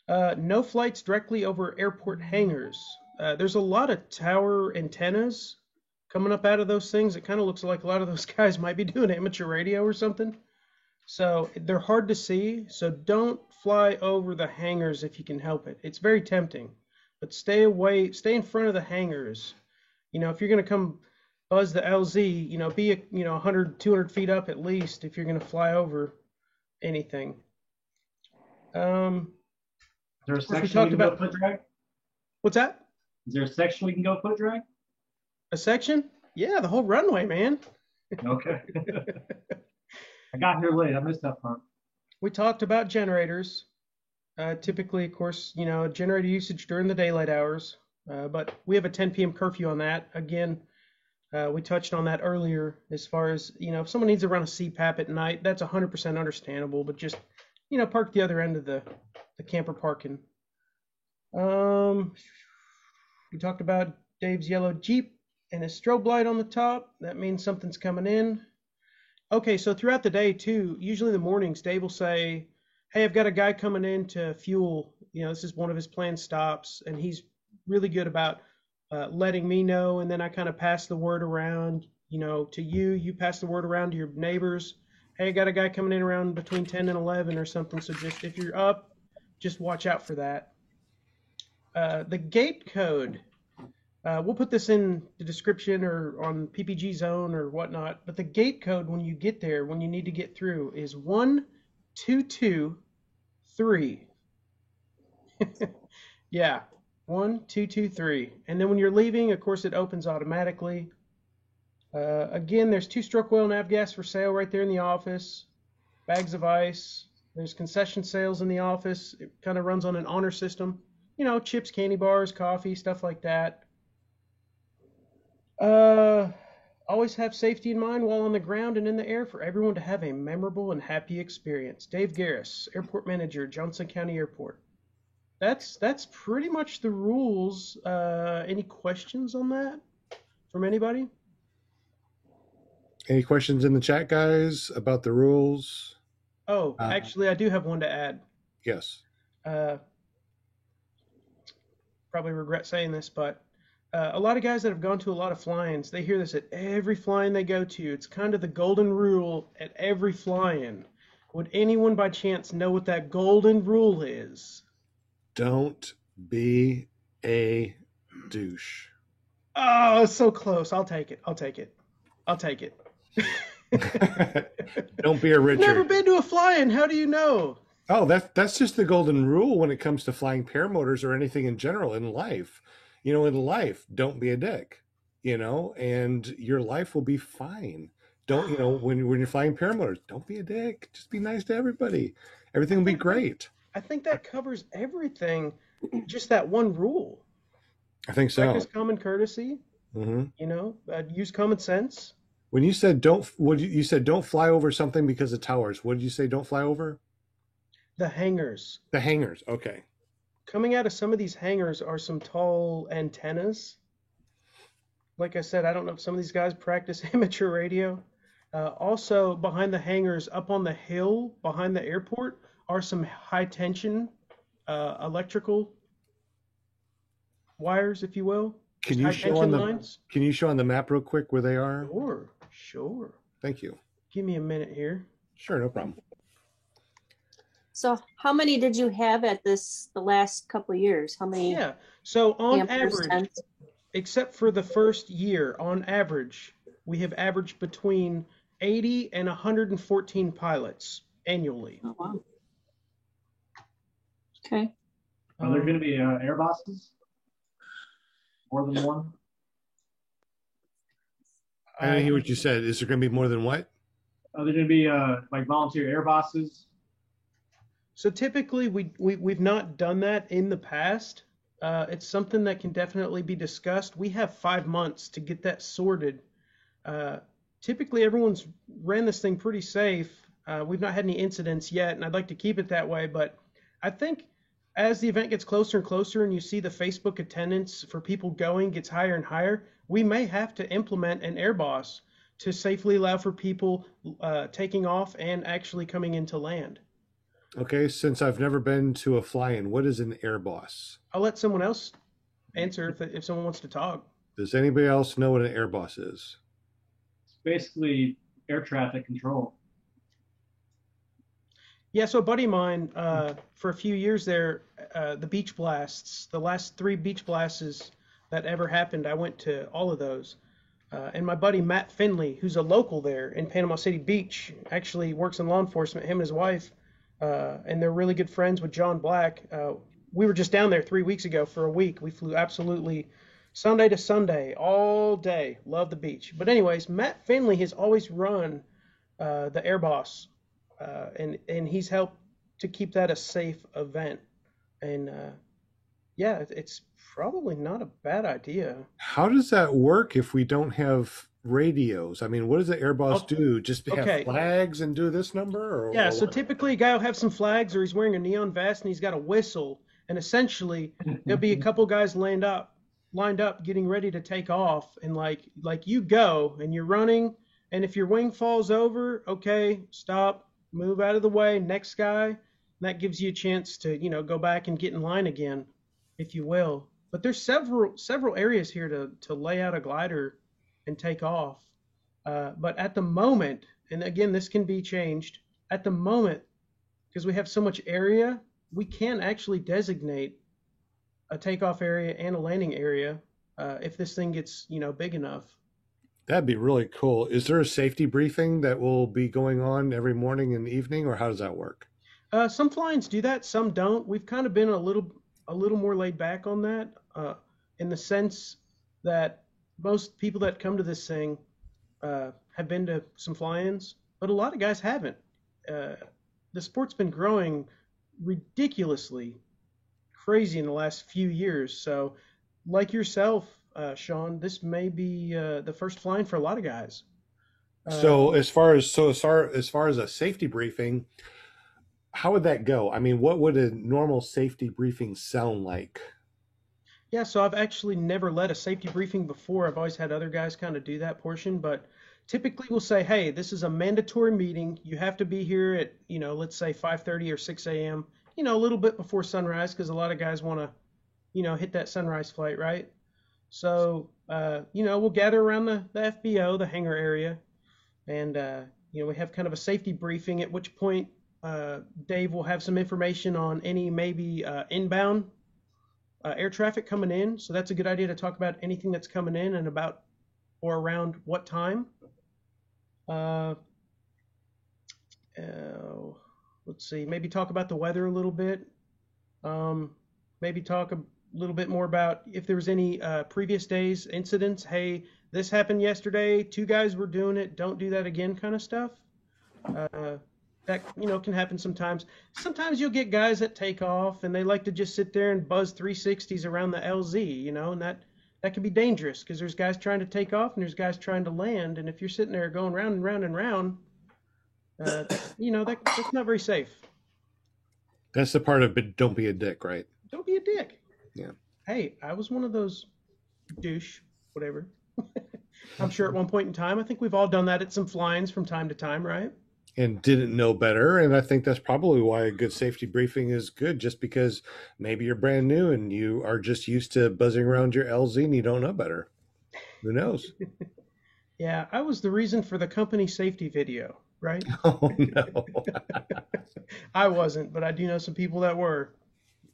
No flights directly over airport hangars. There's a lot of tower antennas coming up out of those things. It kind of looks like a lot of those guys might be doing amateur radio or something. So they're hard to see. So don't fly over the hangars if you can help it. It's very tempting, but stay in front of the hangars. If you're going to come buzz the LZ, be 100, 200 feet up at least if you're going to fly over anything. Is there a course, we section talked we can go about- foot drag? What's that? Is there a section we can go foot drag? A section? Yeah, the whole runway, man. Okay. I got here late. I missed that part. We talked about generators. Typically, of course, generator usage during the daylight hours. But we have a 10 p.m. curfew on that. Again, we touched on that earlier as far as, if someone needs to run a CPAP at night, that's 100% understandable. But just, park the other end of the camper parking. We talked about Dave's yellow Jeep and his strobe light on the top. That means something's coming in. Okay, so throughout the day, too, usually in the mornings, Dave will say, hey, I've got a guy coming in to fuel. This is one of his planned stops, and he's really good about letting me know, and then I kind of pass the word around, to you. You pass the word around to your neighbors. Hey, I got a guy coming in around between 10 and 11 or something, so just if you're up, just watch out for that. The gate code, we'll put this in the description or on PPG Zone or whatnot, but the gate code when you get there, when you need to get through, is 1223. Yeah, 1223. And then when you're leaving, of course, it opens automatically. Again, there's 2-stroke oil nav gas for sale right there in the office. Bags of ice. There's concession sales in the office. It kind of runs on an honor system. Chips, candy bars, coffee, stuff like that. Always have safety in mind while on the ground and in the air for everyone to have a memorable and happy experience. Dave Garris, Airport Manager, Johnson County Airport. That's pretty much the rules. Any questions on that from anybody? Any questions in the chat, guys, about the rules? Oh, actually, I do have one to add. Yes. Probably regret saying this, but a lot of guys that have gone to a lot of fly-ins, they hear this at every fly-in they go to. It's kind of the golden rule at every fly-in. Would anyone by chance know what that golden rule is? Don't be a douche. Oh, so close. I'll take it. Don't be a Richard. Never been to a fly-in. How do you know? Oh, that's just the golden rule when it comes to flying paramotors or anything in general in life. In life, don't be a dick, and your life will be fine. Don't, when you're flying paramotors, don't be a dick. Just be nice to everybody. Everything will be great. I think that covers everything. Just that one rule. I think so. Practice common courtesy. Mm-hmm. Use common sense. When you said don't fly over something because of towers. What did you say? Don't fly over the hangars. The hangars. Okay. Coming out of some of these hangars are some tall antennas. Like I said, I don't know if some of these guys practice amateur radio. Also, behind the hangars, up on the hill behind the airport, are some high tension electrical wires, if you will. Can you show on the map real quick where they are? Sure. Thank you. Give me a minute here. Sure, no problem. So how many did you have at the last couple of years? How many? Yeah. So on average, except for the first year, on average, we have averaged between 80 and 114 pilots annually. Oh, wow. Okay. Are there going to be air bosses? More than one? I didn't hear what you said. Is there going to be more than what? Are there going to be like volunteer air bosses? So typically we've not done that in the past. It's something that can definitely be discussed. We have 5 months to get that sorted. Typically everyone's ran this thing pretty safe. We've not had any incidents yet, and I'd like to keep it that way. But I think as the event gets closer and closer and you see the Facebook attendance for people going gets higher and higher, we may have to implement an air boss to safely allow for people taking off and actually coming into land. Okay, since I've never been to a fly-in, what is an air boss? I'll let someone else answer if someone wants to talk. Does anybody else know what an air boss is? Basically, air traffic control. Yeah, so a buddy of mine, for a few years there, the beach blasts, the last 3 beach blasts that ever happened, I went to all of those. And my buddy Matt Finley, who's a local there in Panama City Beach, actually works in law enforcement, him and his wife, and they're really good friends with John Black. We were just down there 3 weeks ago for a week. We flew absolutely Sunday to Sunday, all day. Love the beach. But anyways, Matt Finley has always run the Air Boss, and he's helped to keep that a safe event. And yeah, it's probably not a bad idea. How does that work if we don't have radios? I mean, what does the air boss do? Just have Okay. flags and do this number? Yeah, or so what? typically a guy will have some flags or he's wearing a neon vest and he's got a whistle, and essentially there'll be a couple guys lined up getting ready to take off, and like you go and you're running, and if your wing falls over, okay, stop, move out of the way, next guy, and that gives you a chance to, go back and get in line again, if you will. But there's several areas here to lay out a glider and take off. But at the moment, and again, this can be changed, at the moment, because we have so much area, we can actually designate a takeoff area and a landing area if this thing gets, big enough. That'd be really cool. Is there a safety briefing that will be going on every morning and evening, or how does that work? Some fly-ins do that, some don't. We've kind of been a little more laid back on that, in the sense that most people that come to this thing have been to some fly-ins, but a lot of guys haven't. The sport's been growing ridiculously crazy in the last few years. So, like yourself, Sean, this may be the first fly-in for a lot of guys. So as far as a safety briefing, how would that go? I mean, what would a normal safety briefing sound like? Yeah, so I've actually never led a safety briefing before. I've always had other guys kind of do that portion, but typically we'll say, hey, this is a mandatory meeting. You have to be here at, let's say 5:30 or 6 a.m., a little bit before sunrise, because a lot of guys want to, hit that sunrise flight, right? So, we'll gather around the FBO, the hangar area, and, we have kind of a safety briefing, at which point Dave will have some information on any maybe inbound air traffic coming in. So that's a good idea to talk about anything that's coming in and about or around what time. Let's see, maybe talk about the weather a little bit. Maybe talk a little bit more about if there was any previous days incidents. Hey, this happened yesterday. 2 guys were doing it. Don't do that again, kind of stuff. That can happen sometimes. Sometimes you'll get guys that take off and they like to just sit there and buzz 360s around the LZ, and that can be dangerous because there's guys trying to take off and there's guys trying to land, and if you're sitting there going round and round and round, that's not very safe. That's the part of it, don't be a dick, right? Don't be a dick. Yeah. Hey, I was one of those douche, whatever. I'm sure at one point in time, I think we've all done that at some fly-ins from time to time, right? And didn't know better. And I think that's probably why a good safety briefing is good, just because maybe you're brand new and you are just used to buzzing around your LZ and you don't know better. Who knows? Yeah, I was the reason for the company safety video, right? Oh, no. I wasn't, but I do know some people that were.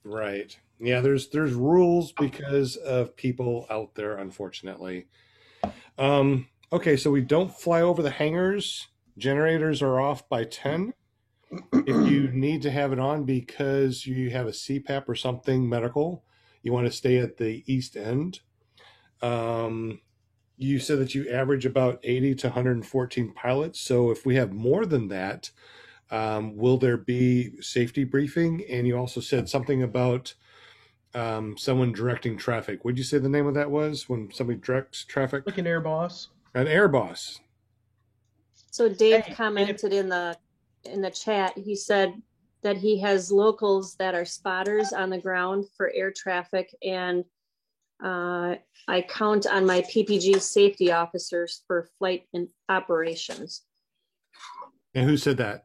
Right. Yeah, there's rules because of people out there, unfortunately. Okay, so we don't fly over the hangars. Generators are off by 10. If you need to have it on because you have a CPAP or something medical, you want to stay at the east end. You said that you average about 80 to 114 pilots. So if we have more than that, will there be safety briefing? And you also said something about someone directing traffic. What did you say the name of that was when somebody directs traffic? Like an air boss. An air boss. So Dave Hey, commented in the in the chat. He said that he has locals that are spotters on the ground for air traffic, and I count on my PPG safety officers for flight and operations. And who said that?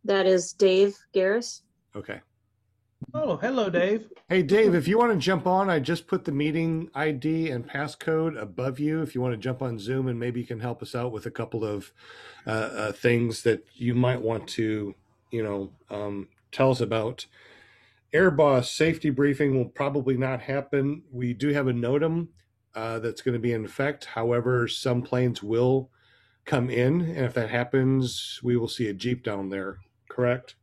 That is Dave Garris. Okay. Oh, hello, Dave. Hey, Dave, if you want to jump on, I just put the meeting ID and passcode above you. If you want to jump on Zoom, and maybe you can help us out with a couple of things that you might want to, tell us about. Airboss safety briefing will probably not happen. We do have a NOTAM that's going to be in effect. However, some planes will come in, and if that happens, we will see a Jeep down there, correct?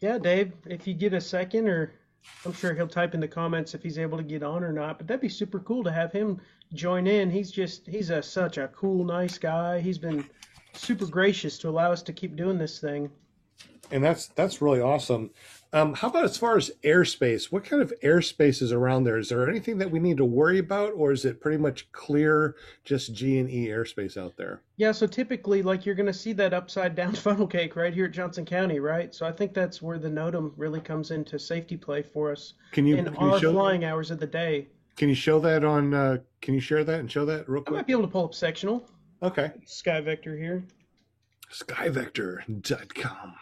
Yeah, Dave, if you get a second, or I'm sure he'll type in the comments if he's able to get on or not, but that'd be super cool to have him join in. He's such a cool, nice guy. He's been super gracious to allow us to keep doing this thing. And that's really awesome. How about as far as airspace? What kind of airspace is around there? Is there anything that we need to worry about, or is it pretty much clear, just G&E airspace out there? Yeah, so typically, like, you're going to see that upside down funnel cake right here at Johnson County, right? So I think that's where the NOTAM really comes into safety play for us in our flying hours of the day. Can you show that on? Can you share that and show that real quick? I might be able to pull up sectional. Okay. SkyVector here. Skyvector.com.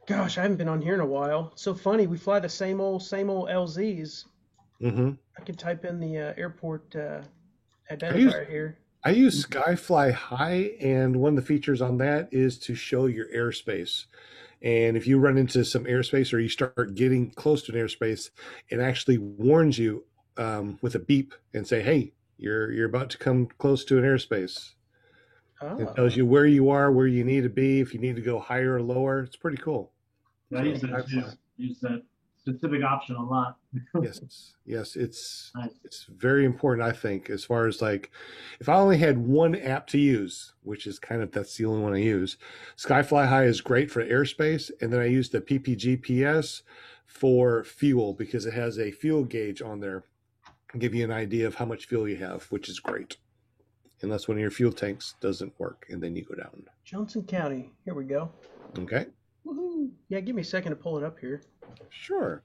Gosh, I haven't been on here in a while. So funny, we fly the same old LZs. Mm-hmm. I could type in the airport identifier here. I use Skyfly High, and one of the features on that is to show your airspace. And if you run into some airspace, or you start getting close to an airspace, it actually warns you with a beep and say, "Hey, you're about to come close to an airspace." Oh. It tells you where you are, where you need to be, if you need to go higher or lower. It's pretty cool. Yeah, I use that specific option a lot. Yes, it's nice. It's very important, I think, as far as, like, if I only had one app to use, which is that's the only one I use. Skyfly High is great for airspace, and then I use the PPGPS for fuel, because it has a fuel gauge on there, give you an idea of how much fuel you have, which is great. Unless one of your fuel tanks doesn't work, and then you go down. Johnson County. Here we go. Okay. Woohoo. Yeah, give me a second to pull it up here. Sure.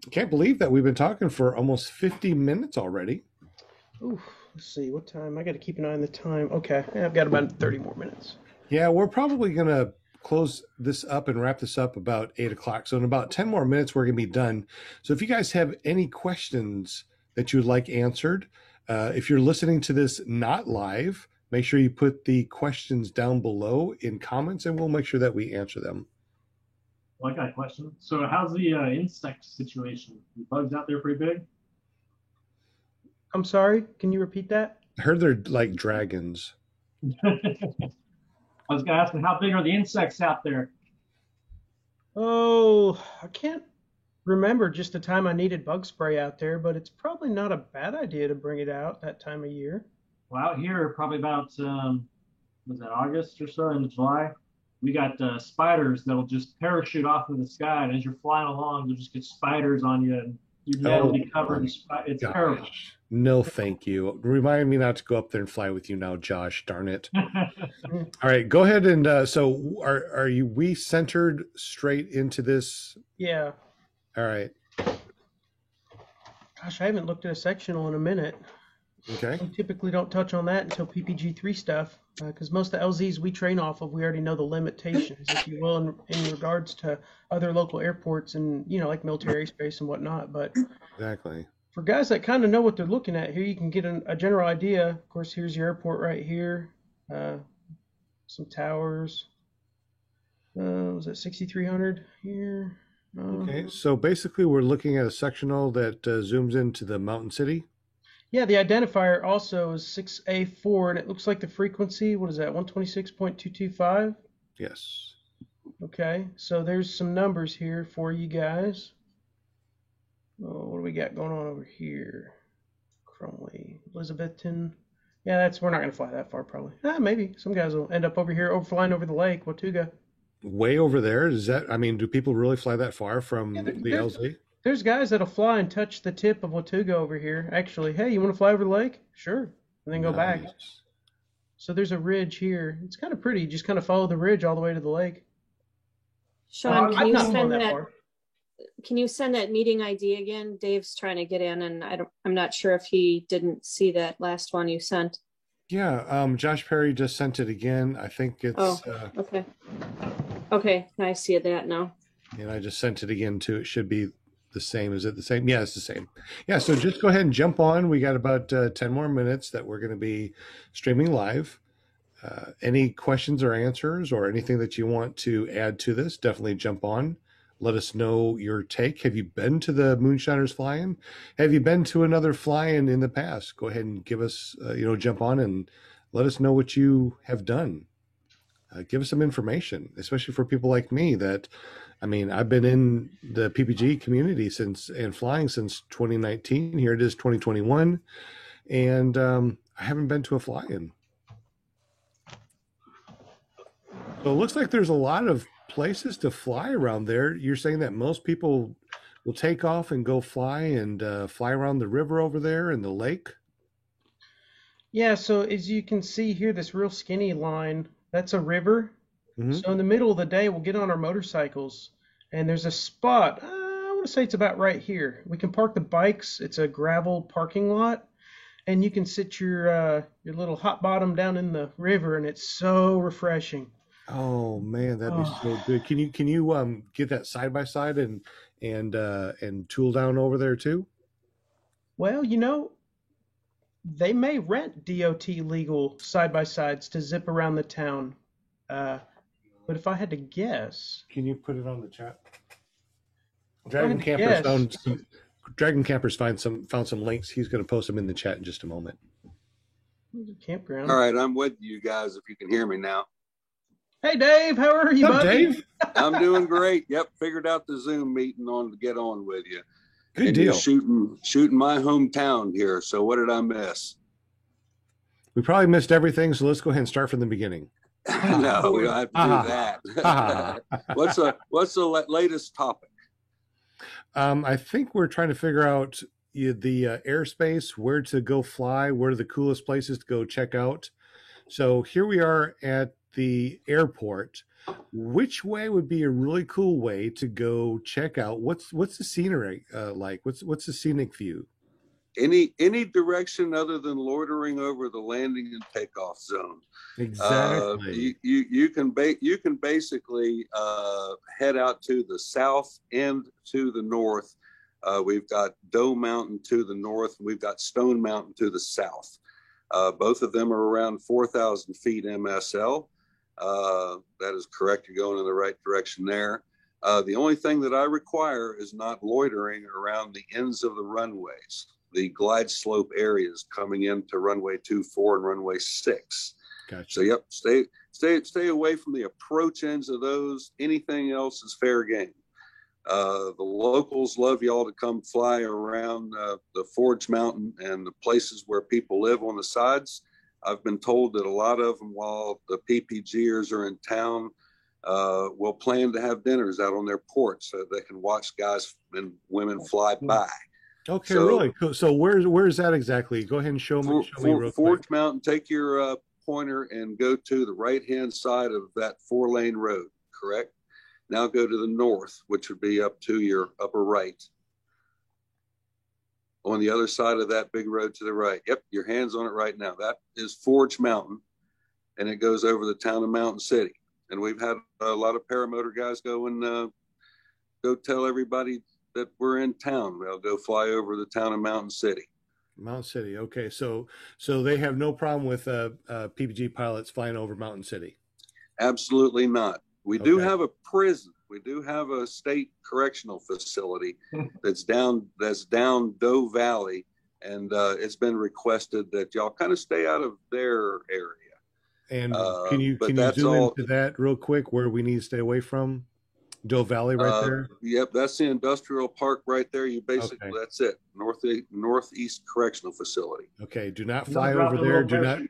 I can't believe that we've been talking for almost 50 minutes already. Ooh, let's see. What time? I got to keep an eye on the time. Okay. I've got about 30 more minutes. Yeah, we're probably going to close this up and wrap this up about 8 o'clock. So in about 10 more minutes, we're going to be done. So if you guys have any questions that you'd like answered, if you're listening to this not live, make sure you put the questions down below in comments, and we'll make sure that we answer them. Well, I got a question. So how's the insect situation? The bugs out there pretty big? I'm sorry, can you repeat that? I heard they're like dragons. I was going to ask, how big are the insects out there? Oh, I can't remember just the time I needed bug spray out there, but it's probably not a bad idea to bring it out that time of year. Well, out here, probably about, was that August or so, into July, we got spiders that'll just parachute off into the sky, and as you're flying along, you'll just get spiders on you, and your net will be covered in spiders. It's terrible. No, thank you. Remind me not to go up there and fly with you now, Josh. Darn it. All right, go ahead and so are we centered straight into this? Yeah. All right. Gosh, I haven't looked at a sectional in a minute. Okay. We typically don't touch on that until PPG3 stuff, because most of the LZs we train off of, we already know the limitations, if you will, in regards to other local airports and, like military airspace and whatnot. But exactly. For guys that kind of know what they're looking at, here you can get a general idea. Of course, here's your airport right here. Some towers. Was that 6,300 here? Okay, so basically we're looking at a sectional that zooms into the Mountain City. Yeah, the identifier also is 6A4, and it looks like the frequency, what is that, 126.225? Yes. Okay, so there's some numbers here for you guys. Oh, what do we got going on over here? Cromley, Elizabethton. Yeah, we're not going to fly that far, probably. Maybe. Some guys will end up over here, flying over the lake, Watauga. Way over there? Do people really fly that far from the LZ? There's guys that'll fly and touch the tip of Watauga over here. Actually, hey, you want to fly over the lake? Sure. And then go back. So there's a ridge here. It's kind of pretty. You just kind of follow the ridge all the way to the lake. Sean, I've not flown that far. can you send that meeting ID again? Dave's trying to get in, and I'm not sure if he didn't see that last one you sent. Yeah, Josh Perry just sent it again. I think it's. Oh, okay. Okay, I see that now. And I just sent it again too. It should be the same. Is it the same? Yeah, it's the same. Yeah, so just go ahead and jump on. We got about 10 more minutes that we're going to be streaming live. Any questions or answers or anything that you want to add to this, definitely jump on. Let us know your take. Have you been to the Moonshiners Fly-In? Have you been to another fly-in in the past? Go ahead and give us, jump on and let us know what you have done. Give us some information, especially for people like me that, I've been in the PPG community and flying since 2019. Here it is 2021. And I haven't been to a fly-in. So it looks like there's a lot of places to fly around there. You're saying that most people will take off and go fly around the river over there and the lake? Yeah, so as you can see here, this real skinny line, that's a river. Mm-hmm. So in the middle of the day, we'll get on our motorcycles, and there's a spot, I want to say it's about right here. We can park the bikes. It's a gravel parking lot, and you can sit your little hot bottom down in the river, and it's so refreshing. Oh man, that'd be so good. Can you get that side by side and tool down over there too? Well, they may rent DOT legal side by sides to zip around the town. But if I had to guess, can you put it on the chat? Dragon Campers found some links. He's going to post them in the chat in just a moment. Campground. All right, I'm with you guys. If you can hear me now. Hey, Dave, how are you, buddy? Dave? I'm doing great. Yep, figured out the Zoom meeting to get on with you. Good deal. You're shooting my hometown here. So what did I miss? We probably missed everything. So let's go ahead and start from the beginning. No, we don't have to do that. What's the latest topic? I think we're trying to figure out the airspace, where to go fly, where are the coolest places to go check out. So here we are at the airport. Which way would be a really cool way to go check out? What's the scenery like? What's the scenic view? Any direction other than loitering over the landing and takeoff zone. Exactly. You can basically head out to the south and to the north. We've got Doe Mountain to the north, and we've got Stone Mountain to the south. Both of them are around 4,000 feet MSL. That is correct. You're going in the right direction there. The only thing that I require is not loitering around the ends of the runways, the glide slope areas coming into runway 24 and runway 6. Gotcha. So yep, stay away from the approach ends of those. Anything else is fair game. The locals love y'all to come fly around the Forge Mountain and the places where people live on the sides. I've been told that a lot of them, while the PPGers are in town, will plan to have dinners out on their porch so they can watch guys and women fly by. Okay, so, really cool. So where's that exactly? Go ahead and show me real quick. Forge Mountain, take your pointer and go to the right-hand side of that 4-lane road, correct? Now go to the north, which would be up to your upper right. On the other side of that big road to the right. Yep, your hand's on it right now. That is Forge Mountain, and it goes over the town of Mountain City. And we've had a lot of paramotor guys go and go tell everybody that we're in town. They'll go fly over the town of Mountain City. Mountain City. Okay, so they have no problem with PPG pilots flying over Mountain City. Absolutely not. We do have a prison. We do have a state correctional facility that's down Doe Valley, and it's been requested that y'all kind of stay out of their area. And can you zoom into that real quick, where we need to stay away from? Doe Valley right there? Yep, that's the industrial park right there. You basically, that's it. Northeast Correctional Facility. Okay, do not fly over there. Do not.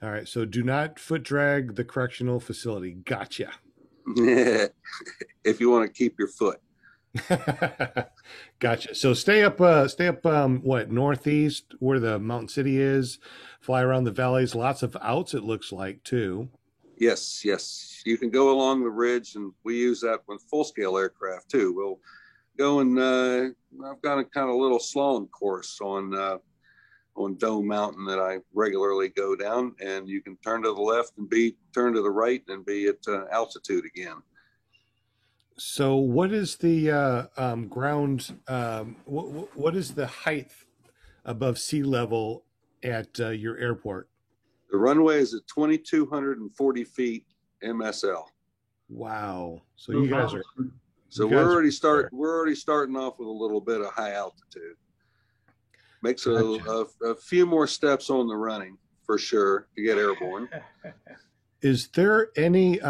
All right, so do not foot drag the correctional facility. Gotcha. If you want to keep your foot. Gotcha. So stay up, what, northeast where the Mountain City is, fly around the valleys, lots of outs, it looks like, too. Yes, yes. You can go along the ridge, and we use that with full-scale aircraft too. We'll go and I've got a kind of little slalom course on Dome Mountain that I regularly go down, and you can turn to the left and turn to the right and be at altitude again. So what is the ground, what is the height above sea level at your airport? The runway is at 2,240 feet MSL. Wow. So you guys are. So we're already starting off with a little bit of high altitude. Makes a few more steps on the running for sure to get airborne. Is there any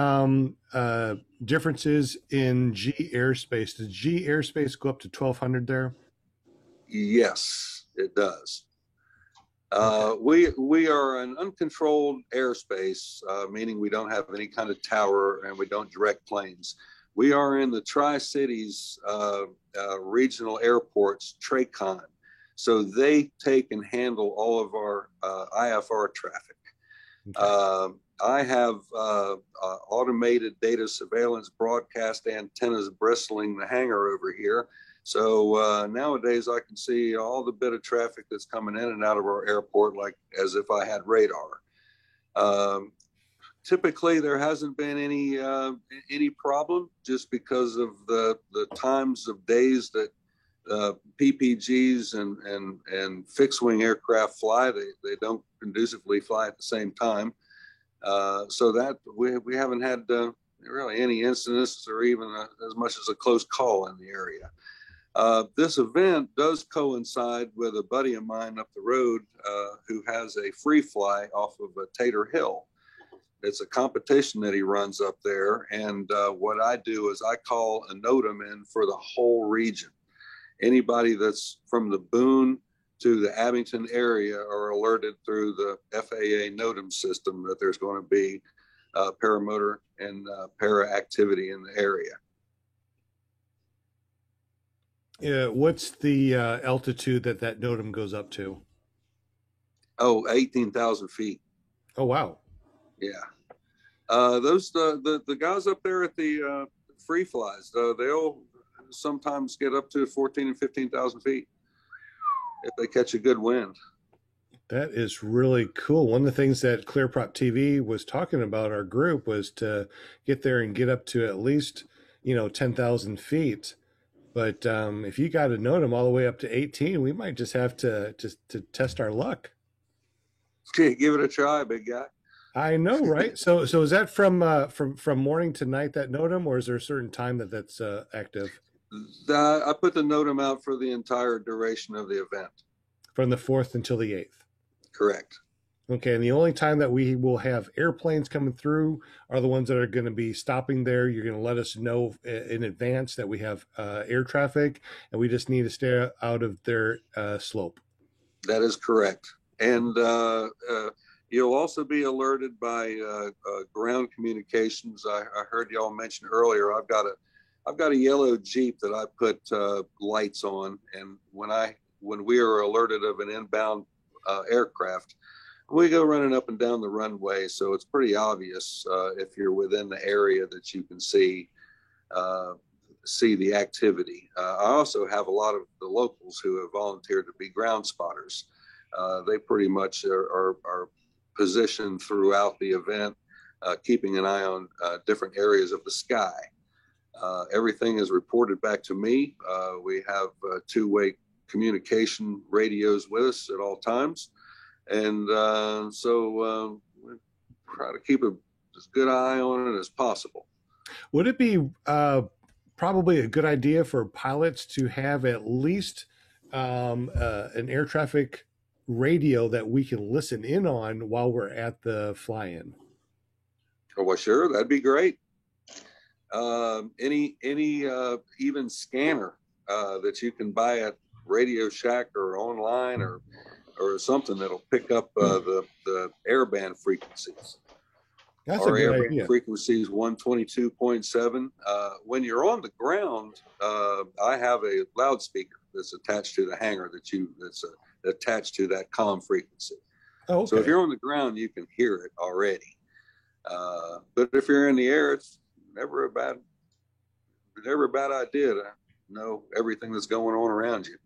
differences in G airspace? Does G airspace go up to 1,200 there? Yes, it does. We are an uncontrolled airspace, meaning we don't have any kind of tower and we don't direct planes. We are in the Tri-Cities regional airports, TRACON. So they take and handle all of our IFR traffic. Okay. I have automated data surveillance broadcast antennas bristling the hangar over here. So nowadays I can see all the bit of traffic that's coming in and out of our airport like as if I had radar. Typically there hasn't been any problem just because of the times of days that PPGs and fixed wing aircraft fly. They don't conducively fly at the same time. So that we haven't had really any incidents or even as much as a close call in the area. This event does coincide with a buddy of mine up the road who has a free fly off of Tater Hill. It's a competition that he runs up there. And what I do is I call a NOTAM in for the whole region. Anybody that's from the Boone to the Abington area are alerted through the FAA NOTAM system that there's going to be paramotor and para activity in the area. What's the altitude that NOTAM goes up to? Oh, 18,000 feet. Oh, wow. Yeah. The guys up there at the free flies, they'll sometimes get up to 14 and 15,000 feet if they catch a good wind. That is really cool. One of the things that ClearProp TV was talking about our group was to get there and get up to at least, 10,000 feet. But if you got to NOTAM all the way up to 18, we might just have to test our luck. Okay, give it a try, big guy. I know, right? So is that from morning to night, that NOTAM, or is there a certain time that's active? I put the NOTAM out for the entire duration of the event. From the 4th until the 8th? Correct. Okay, and the only time that we will have airplanes coming through are the ones that are going to be stopping there. You're going to let us know in advance that we have air traffic, and we just need to stay out of their slope. That is correct. And you'll also be alerted by ground communications. I heard y'all mention earlier, I've got a yellow Jeep that I put lights on, and when we are alerted of an inbound aircraft, we go running up and down the runway. So it's pretty obvious if you're within the area that you can see the activity. I also have a lot of the locals who have volunteered to be ground spotters. They pretty much are positioned throughout the event, keeping an eye on different areas of the sky. Everything is reported back to me. We have two-way communication radios with us at all times. And so we try to keep as good eye on it as possible. Would it be probably a good idea for pilots to have at least an air traffic radio that we can listen in on while we're at the fly-in? Oh, well, sure, that'd be great. Any even scanner that you can buy at Radio Shack or online or something that'll pick up the airband frequencies. That's a Our good airband idea. frequency is 122.7. When you're on the ground, I have a loudspeaker that's attached to the hangar that's attached to that comm frequency. Oh, okay. So if you're on the ground, you can hear it already. But if you're in the air, it's never a bad idea to know everything that's going on around you.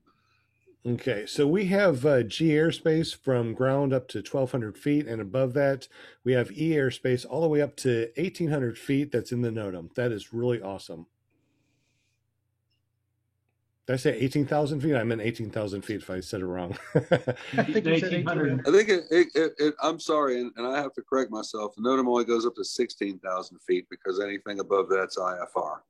Okay, so we have G airspace from ground up to 1,200 feet, and above that, we have E airspace all the way up to 1,800 feet. That's in the NOTAM. That is really awesome. Did I say 18,000 feet? I meant 18,000 feet if I said it wrong. I think you said 18. I think I'm sorry, and I have to correct myself. The NOTAM only goes up to 16,000 feet because anything above that's IFR.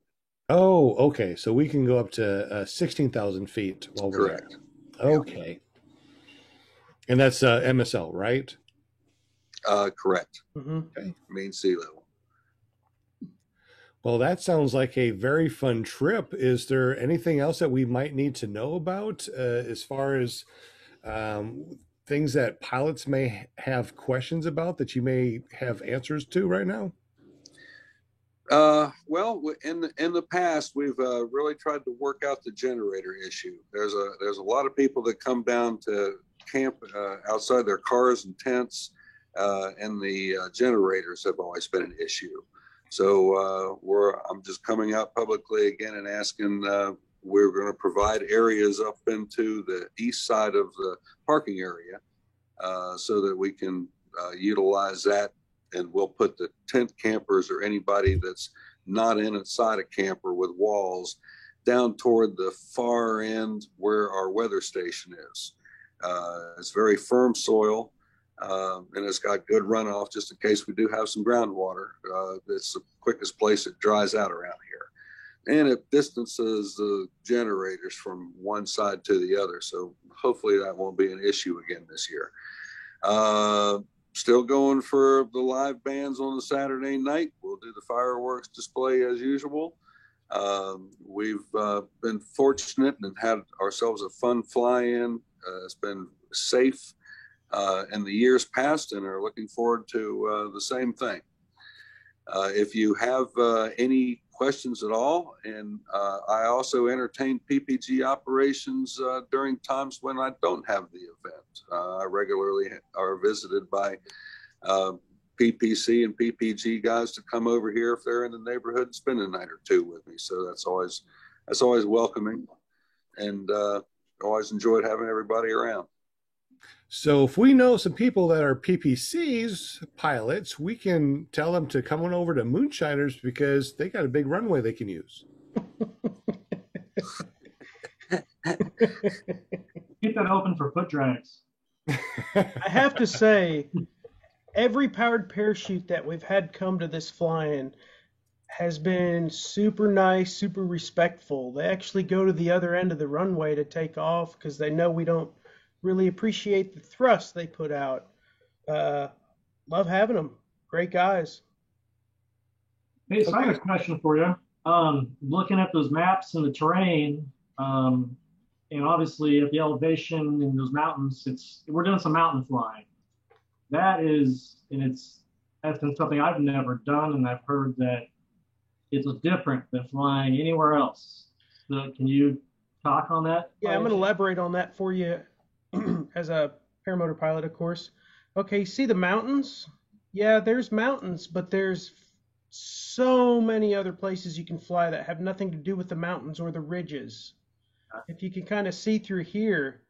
Oh, okay. So we can go up to 16,000 feet while we're Correct. there. Okay. And that's MSL, right? Correct. Mm-hmm. Okay. Mean sea level. Well, that sounds like a very fun trip. Is there anything else that we might need to know about as far as things that pilots may have questions about that you may have answers to right now? Well, in the past, we've really tried to work out the generator issue. There's a lot of people that come down to camp outside their cars and tents, and the generators have always been an issue. So I'm just coming out publicly again and asking. We're going to provide areas up into the east side of the parking area so that we can utilize that. And we'll put the tent campers or anybody that's not inside a camper with walls down toward the far end where our weather station is. It's very firm soil, and it's got good runoff just in case we do have some groundwater. It's the quickest place it dries out around here. And it distances the generators from one side to the other. So hopefully that won't be an issue again this year. Still going for the live bands on the Saturday night. We'll do the fireworks display as usual. We've been fortunate and had ourselves a fun fly-in. It's been safe in the years past and are looking forward to the same thing. If you have any questions at all, and I also entertain PPG operations during times when I don't have the event. I regularly are visited by PPC and PPG guys to come over here if they're in the neighborhood and spend a night or two with me. So that's always welcoming, and always enjoyed having everybody around. So if we know some people that are PPCs pilots, we can tell them to come on over to Moonshiners because they got a big runway they can use. Keep that open for foot drags. I have to say, every powered parachute that we've had come to this flying has been super nice, super respectful. They actually go to the other end of the runway to take off because they know we don't really appreciate the thrust they put out. Love having them. Great guys. Hey, so I have a question for you. Looking at those maps and the terrain, and obviously at the elevation in those mountains, we're doing some mountain flying. That's been something I've never done, and I've heard that it's different than flying anywhere else. So can you talk on that? Yeah, I'm going to elaborate on that for you as a paramotor pilot, of course. Okay, see the mountains? Yeah, there's mountains, but there's so many other places you can fly that have nothing to do with the mountains or the ridges. If you can kind of see through here,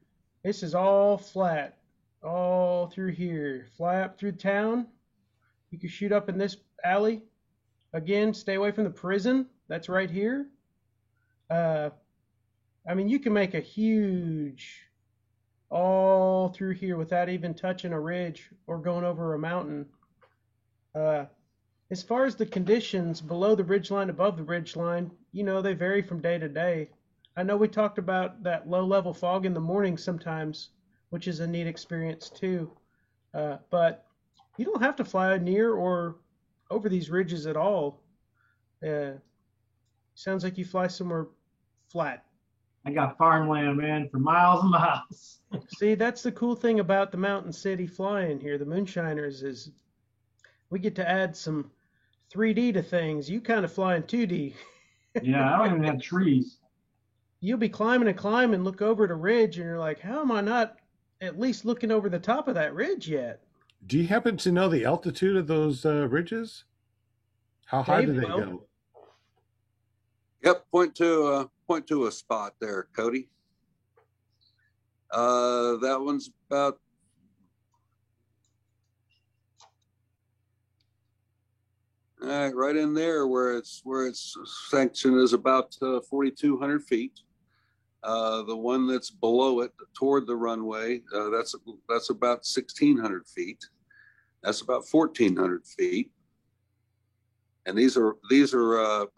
this is all flat, all through here. Fly up through town. You can shoot up in this alley. Again, stay away from the prison. That's right here. I mean, you can make a huge all through here without even touching a ridge or going over a mountain. As far as the conditions below the ridge line, above the ridge line, they vary from day to day. I know we talked about that low-level fog in the morning sometimes, which is a neat experience too. But you don't have to fly near or over these ridges at all. Sounds like you fly somewhere flat. I got farmland, man, for miles and miles. See, that's the cool thing about the Mountain City flying here, the Moonshiners, is we get to add some 3D to things. You kind of fly in 2D. Yeah, I don't even have trees. You'll be climbing and climbing, look over at a ridge, and you're like, how am I not at least looking over the top of that ridge yet? Do you happen to know the altitude of those ridges? How high do Dave they will. go? Yep, point to a spot there, Cody. That one's about all right in there where its section is about 4,200 feet. The one that's below it toward the runway, that's about 1,600 feet. That's about 1,400 feet. And these are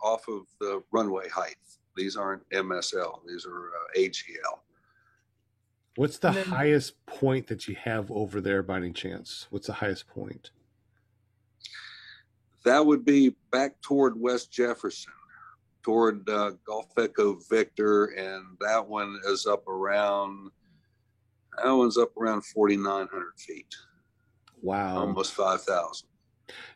off of the runway height. These aren't MSL. These are AGL. What's the And then- highest point that you have over there by any chance? What's the highest point? That would be back toward West Jefferson, toward Gulf Echo Victor, and that one is up around. That one's up around 4,900 feet, Wow. almost 5,000.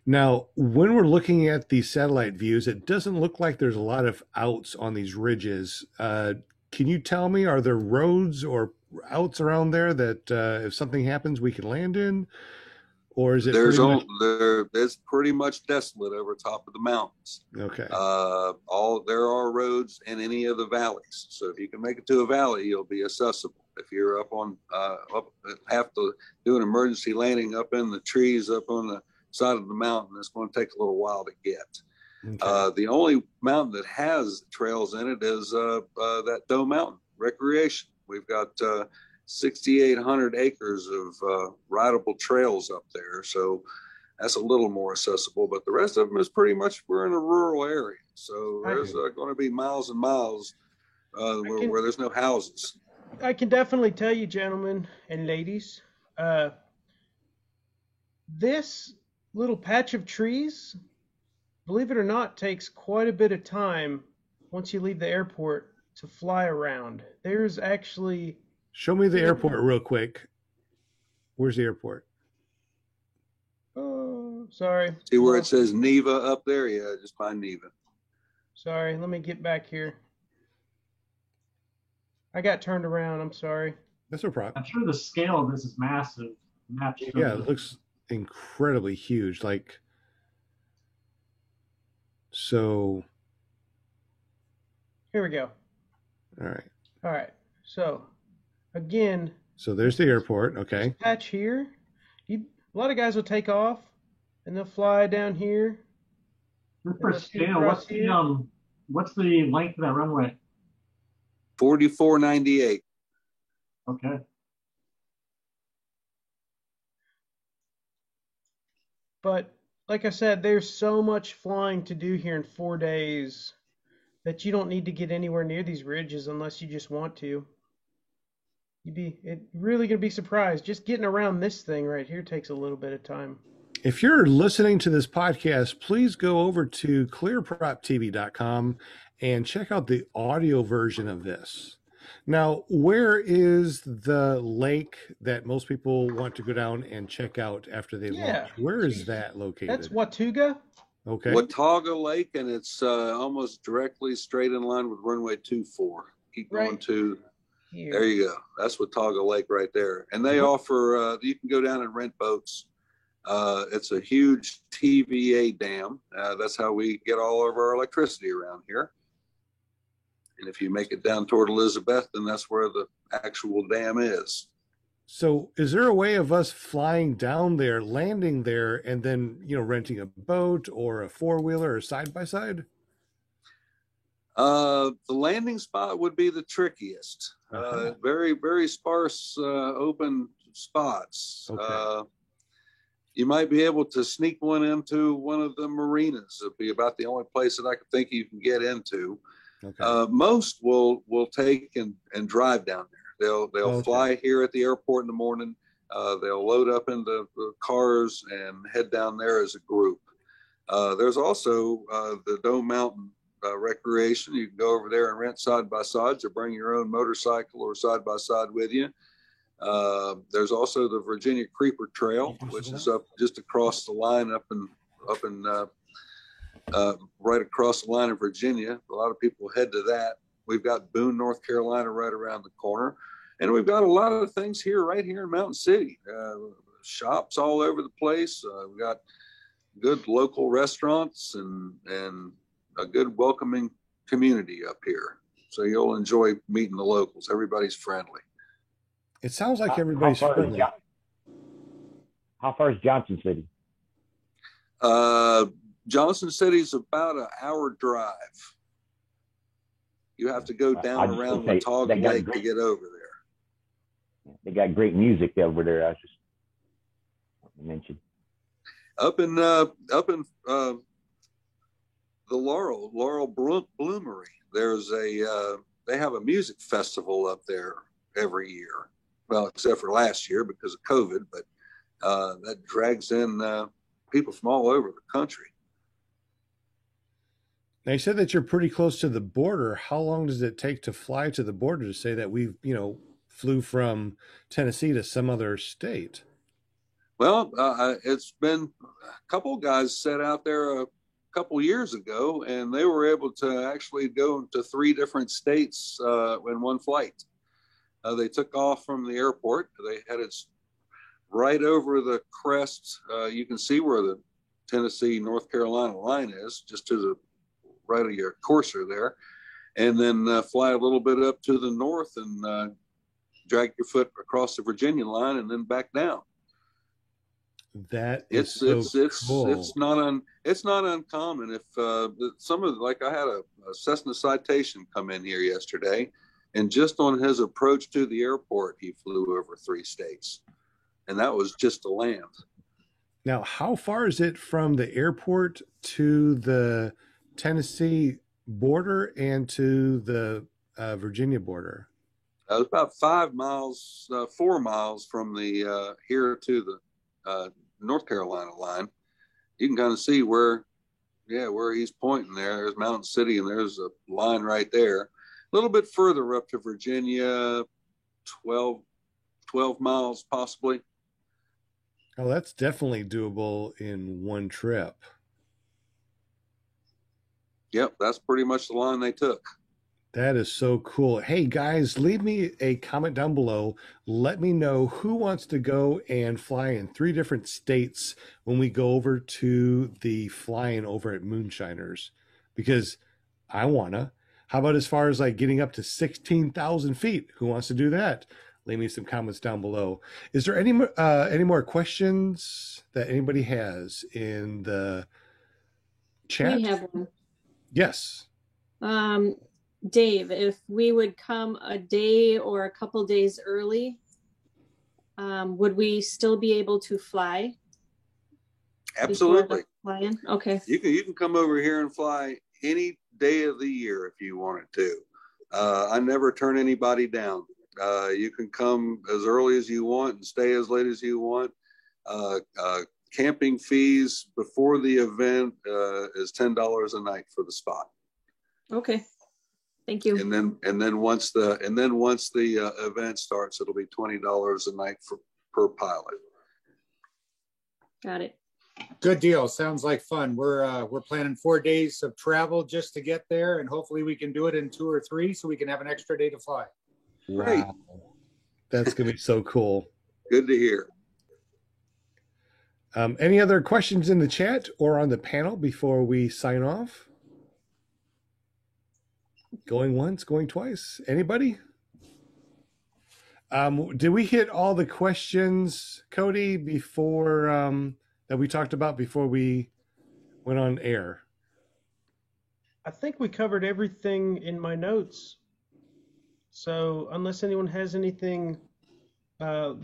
Now, when we're looking at these satellite views, it doesn't look like there's a lot of outs on these ridges. Can you tell me, are there roads or outs around there that if something happens, we can land in? Or is it It's pretty much desolate over top of the mountains. Okay. There are roads in any of the valleys. So if you can make it to a valley, you'll be accessible. If you're have to do an emergency landing up in the trees up on the side of the mountain, it's going to take a little while to get. Okay. The only mountain that has trails in it is that Doe Mountain Recreation. We've got 6,800 acres of rideable trails up there, so that's a little more accessible. But the rest of them is pretty much, we're in a rural area, so there's going to be miles and miles where there's no houses. I can definitely tell you, gentlemen and ladies, this little patch of trees, believe it or not, takes quite a bit of time once you leave the airport to fly around. There's actually... Show me the airport real quick. Where's the airport? Oh, sorry. See where it says Neva up there? Yeah, just find Neva. Sorry, let me get back here. I got turned around. I'm sorry. That's no problem. I'm sure the scale of this is massive. Yeah, it looks incredibly huge. Like, so. Here we go. All right. All right. So, again. So there's the airport. Okay. This patch here. A lot of guys will take off, and they'll fly down here. Just for scale, what's the length of that runway? 4498. Okay. But like I said, there's so much flying to do here in 4 days that you don't need to get anywhere near these ridges unless you just want to. You're really going to be surprised. Just getting around this thing right here takes a little bit of time. If you're listening to this podcast, please go over to clearproptv.com and check out the audio version of this. Now, where is the lake that most people want to go down and check out after they launch? Where is that located? That's Watauga. Okay. Watauga Lake, and it's almost directly straight in line with runway 24. Keep going to here. There you go. That's Watauga Lake right there. And they offer, you can go down and rent boats. It's a huge TVA dam. That's how we get all of our electricity around here. And if you make it down toward Elizabeth, then that's where the actual dam is. So is there a way of us flying down there, landing there, and then, renting a boat or a four-wheeler or side-by-side? The landing spot would be the trickiest. Very, very sparse open spots. Okay. You might be able to sneak one into one of the marinas. It'd be about the only place that I could think you can get into. Okay. Most will take and drive down there. They'll fly here at the airport in the morning. They'll load up into the cars and head down there as a group. There's also the Doe Mountain Recreation. You can go over there and rent side-by-sides or bring your own motorcycle or side-by-side with you. There's also the Virginia Creeper Trail, which is up just across the line, up in right across the line of Virginia. A lot of people head to that. We've got Boone, North Carolina, right around the corner, and we've got a lot of things here, right here in Mountain City. Shops all over the place. We've got good local restaurants and a good welcoming community up here. So you'll enjoy meeting the locals. Everybody's friendly. It sounds like everybody's friendly. How far is Johnson City? Johnson City's about an hour drive. You have to go down around Watauga Lake to get over there. They got great music over there. I was just mentioned. Up in the Laurel Bloomery, there's they have a music festival up there every year. Well, except for last year because of COVID, but that drags in people from all over the country. Now, you said that you're pretty close to the border. How long does it take to fly to the border to say that we've, flew from Tennessee to some other state? Well, it's been a couple of guys set out there a couple years ago, and they were able to actually go to 3 different states in one flight. They took off from the airport. They headed right over the crest. You can see where the Tennessee-North Carolina line is, just to the right of your cursor there, and then fly a little bit up to the north and drag your foot across the Virginia line and then back down. That is cool. It's not uncommon. If I had a Cessna Citation come in here yesterday, and just on his approach to the airport, he flew over 3 states, and that was just to land. Now, how far is it from the airport to the Tennessee border and to the Virginia border? It was about 4 miles from the here to the North Carolina line. You can kind of see where he's pointing there. There's Mountain City, and there's a line right there. A little bit further up to Virginia, 12 miles possibly. Oh, that's definitely doable in one trip. Yep, that's pretty much the line they took. That is so cool. Hey, guys, leave me a comment down below. Let me know who wants to go and fly in 3 different states when we go over to the flying over at Moonshiners, because I want to. How about as far as like getting up to 16,000 feet? Who wants to do that? Leave me some comments down below. Is there any more questions that anybody has in the chat? We have one. Yes. Dave, if we would come a day or a couple days early, would we still be able to fly? Absolutely. Flying? Okay. You can come over here and fly any day of the year if you wanted to. I never turn anybody down. You can come as early as you want and stay as late as you want. Camping fees before the event is $10 a night for the spot. Okay. Thank you. And then once the event starts, it'll be $20 a night per pilot. Got it. Good deal. Sounds like fun. We're planning 4 days of travel just to get there, and hopefully we can do it in 2 or 3 so we can have an extra day to fly. Great. Wow. That's gonna be so cool. Good to hear. Any other questions in the chat or on the panel before we sign off? Going once, going twice. Anybody? Did we hit all the questions, Cody, before that we talked about before we went on air? I think we covered everything in my notes. So unless anyone has anything,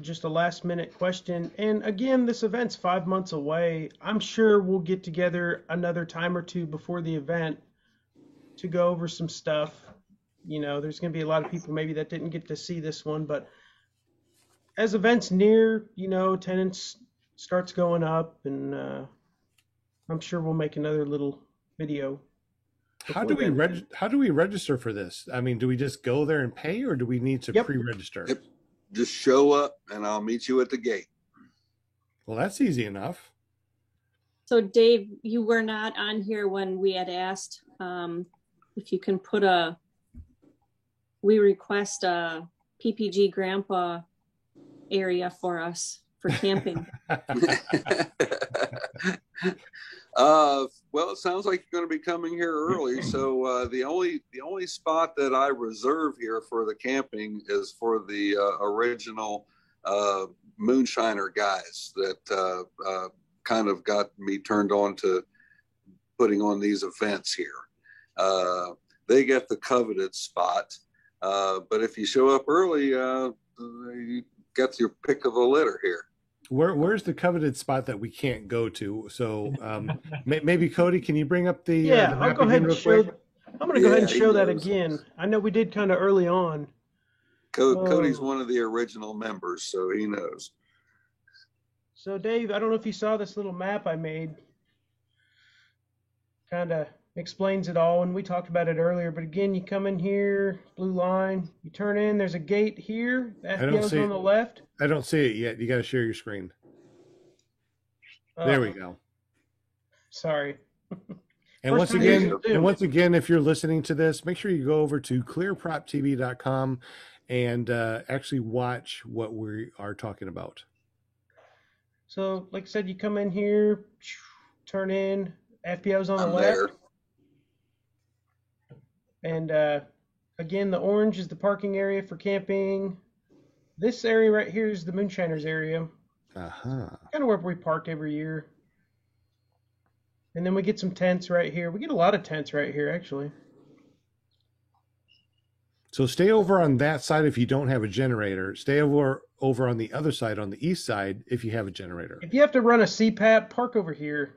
just a last minute question. And again, this event's 5 months away. I'm sure we'll get together another time or two before the event to go over some stuff. There's going to be a lot of people maybe that didn't get to see this one, but as events near, attendance starts going up, and I'm sure we'll make another little video. How do we register for this? I mean, do we just go there and pay, or do we need to pre-register? just show up and I'll meet you at the gate. Well, that's easy enough. So Dave, you were not on here when we had asked if you can put we request a PPG Grandpa area for us for camping. Well, it sounds like you're going to be coming here early. So the only spot that I reserve here for the camping is for the original moonshiner guys that kind of got me turned on to putting on these events here. They get the coveted spot, but if you show up early, you get your pick of the litter here. Where's the coveted spot that we can't go to? So maybe Cody, can you bring up the Yeah, the I'll map go ahead again and real show. quick? I'm going to go ahead and Yeah, he show that knows. again. I know we did kind of early on. Cody's one of the original members, so he knows. So Dave, I don't know if you saw this little map I made. Kind of explains it all, and we talked about it earlier. But again, you come in here, blue line, you turn in. There's a gate here. The don't FBO's see on it. the left. I don't see it yet. You got to share your screen. There we go. Sorry. And First once time again, using Zoom. if you're listening to this, make sure you go over to clearproptv.com and actually watch what we are talking about. So, like I said, you come in here, turn in. FBO's on the I'm left. there. And again, the orange is the parking area for camping. This area right here is the Moonshiners area. Uh-huh. Kind of where we park every year. And then we get some tents right here. We get a lot of tents right here, actually. So stay over on that side if you don't have a generator. Stay over on the other side, on the east side, if you have a generator. If you have to run a CPAP, park over here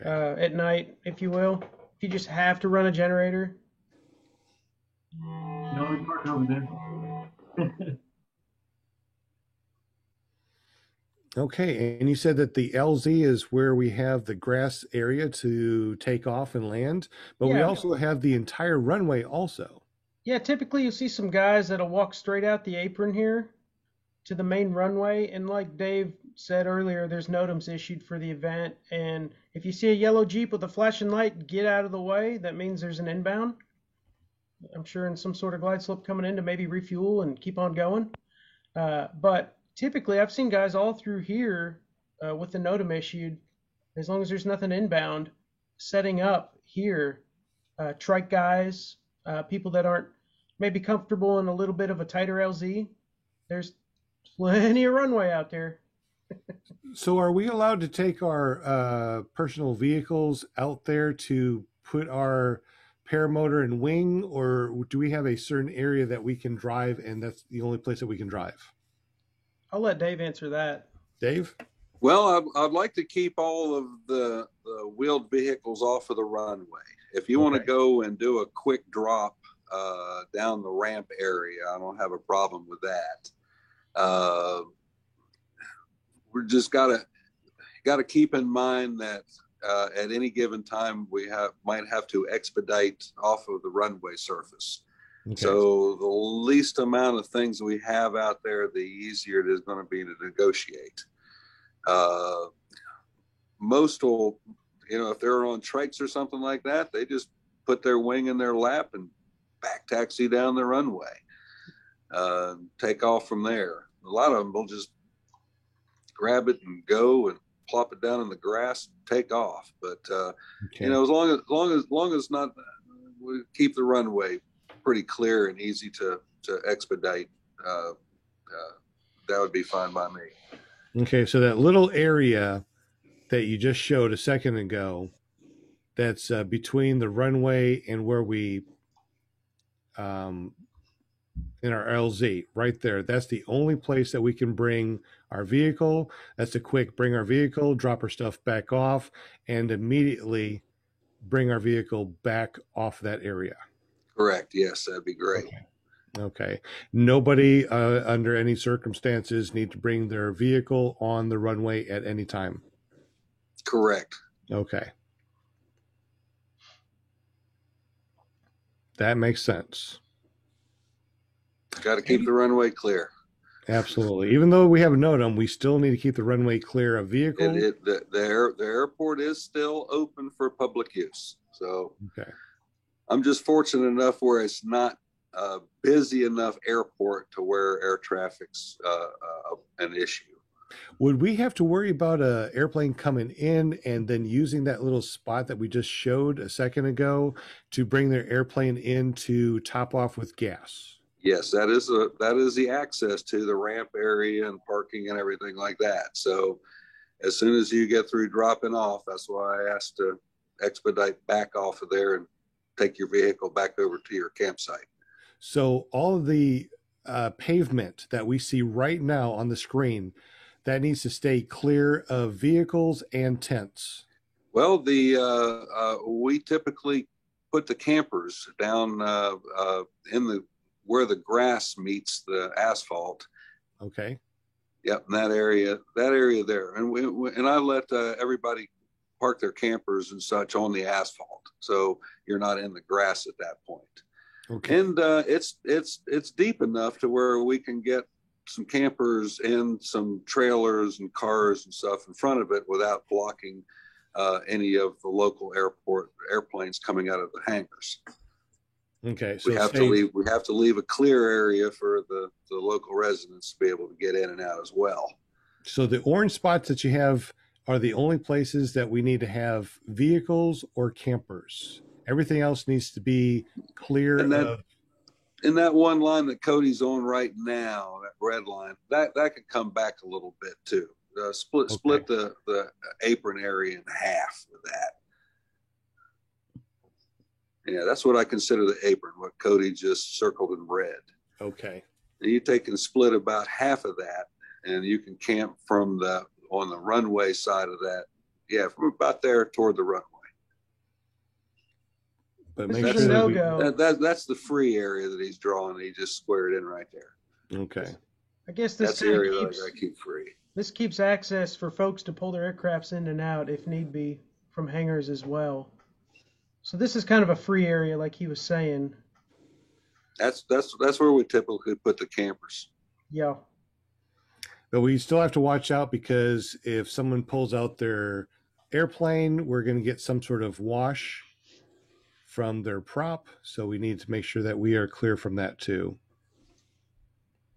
Okay. at night, if you will. If you just have to run a generator. No, we park over there. Okay, and you said that the LZ is where we have the grass area to take off and land, but we Yeah. also have the entire runway also. Yeah, typically you'll see some guys that'll walk straight out the apron here to the main runway. And like Dave said earlier, there's NOTAMs issued for the event. And if you see a yellow Jeep with a flashing light, get out of the way. That means there's an inbound. I'm sure in some sort of glide slope coming in to maybe refuel and keep on going. But typically I've seen guys all through here with the NOTAM issued, as long as there's nothing inbound, setting up here. Trike guys, people that aren't maybe comfortable in a little bit of a tighter LZ. There's plenty of runway out there. So are we allowed to take our personal vehicles out there to put our paramotor and wing, or do we have a certain area that we can drive and that's the only place that we can drive? I'll let Dave answer that. Dave? Well, I'd like to keep all of the wheeled vehicles off of the runway. If you want to Okay. go and do a quick drop down the ramp area, I don't have a problem with that. We're just gotta keep in mind that at any given time we might have to expedite off of the runway surface. Okay. So the least amount of things we have out there, the easier it is going to be to negotiate. Most will, if they're on trikes or something like that, they just put their wing in their lap and back taxi down the runway, take off from there. A lot of them will just grab it and go and plop it down in the grass and take off. But Okay. as long as not, we keep the runway pretty clear and easy to expedite. That would be fine by me. Okay, so that little area that you just showed a second ago, that's between the runway and where we, in our LZ, right there. That's the only place that we can bring our vehicle. That's a quick bring our vehicle, drop our stuff back off, and immediately bring our vehicle back off that area. Correct. Yes, that'd be great. Okay. Nobody under any circumstances need to bring their vehicle on the runway at any time. Correct. Okay. That makes sense. Got to keep the runway clear. Absolutely. Even though we have a NOTAM, we still need to keep the runway clear of vehicles. The airport is still open for public use. So Okay. I'm just fortunate enough where it's not a busy enough airport to where air traffic's an issue. Would we have to worry about a airplane coming in and then using that little spot that we just showed a second ago to bring their airplane in to top off with gas? Yes, that is the access to the ramp area and parking and everything like that. So as soon as you get through dropping off, that's why I asked to expedite back off of there and take your vehicle back over to your campsite. So all of the pavement that we see right now on the screen, that needs to stay clear of vehicles and tents. Well, we typically put the campers down in where the grass meets the asphalt. Okay. Yep, in that area there, and I let everybody park their campers and such on the asphalt, so you're not in the grass at that point. Okay. And it's deep enough to where we can get some campers and some trailers and cars and stuff in front of it without blocking any of the local airplanes coming out of the hangars. Okay. So we have to leave a clear area for the local residents to be able to get in and out as well. So the orange spots that you have are the only places that we need to have vehicles or campers. Everything else needs to be clear of. In that one line that Cody's on right now, that red line, that could come back a little bit too. Split the apron area in half with that. Yeah, that's what I consider the apron, what Cody just circled in red. Okay. You take and split about half of that, and you can camp on the runway side of that. Yeah, from about there toward the runway. But Mr. make sure No-Go. That's the free area that he's drawing. He just squared in right there. Okay. I guess That's the area that I keep free. this keeps access for folks to pull their aircrafts in and out if need be from hangars as well. So this is kind of a free area, like he was saying. That's where we typically put the campers. Yeah. But we still have to watch out because if someone pulls out their airplane, we're going to get some sort of wash from their prop. So we need to make sure that we are clear from that too.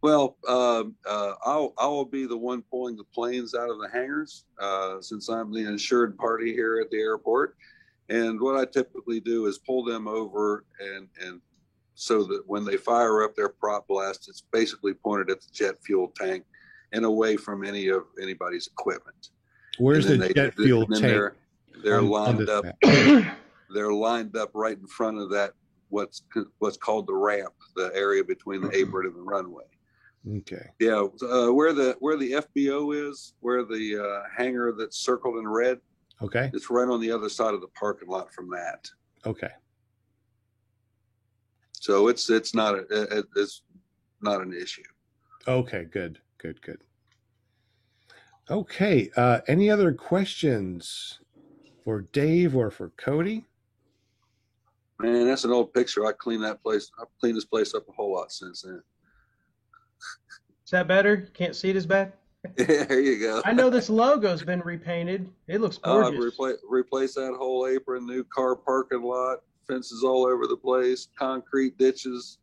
Well, I will be the one pulling the planes out of the hangars since I'm the insured party here at the airport. And what I typically do is pull them over and so that when they fire up their prop blast, it's basically pointed at the jet fuel tank and away from anybody's equipment. Where's the jet fuel tank? They're lined up. They're lined up right in front of that what's called the ramp, the area between the apron and the runway. Okay. Yeah, where the FBO is, where the hangar that's circled in red. Okay. It's right on the other side of the parking lot from that. Okay. So it's not an issue. Okay. Good. Okay. Any other questions for Dave or for Cody? Man, that's an old picture. I've cleaned this place up a whole lot since then. Is that better? Can't see it as bad? Yeah, there you go. I know this logo's been repainted. It looks gorgeous. Replace that whole apron, new car parking lot, fences all over the place, concrete ditches.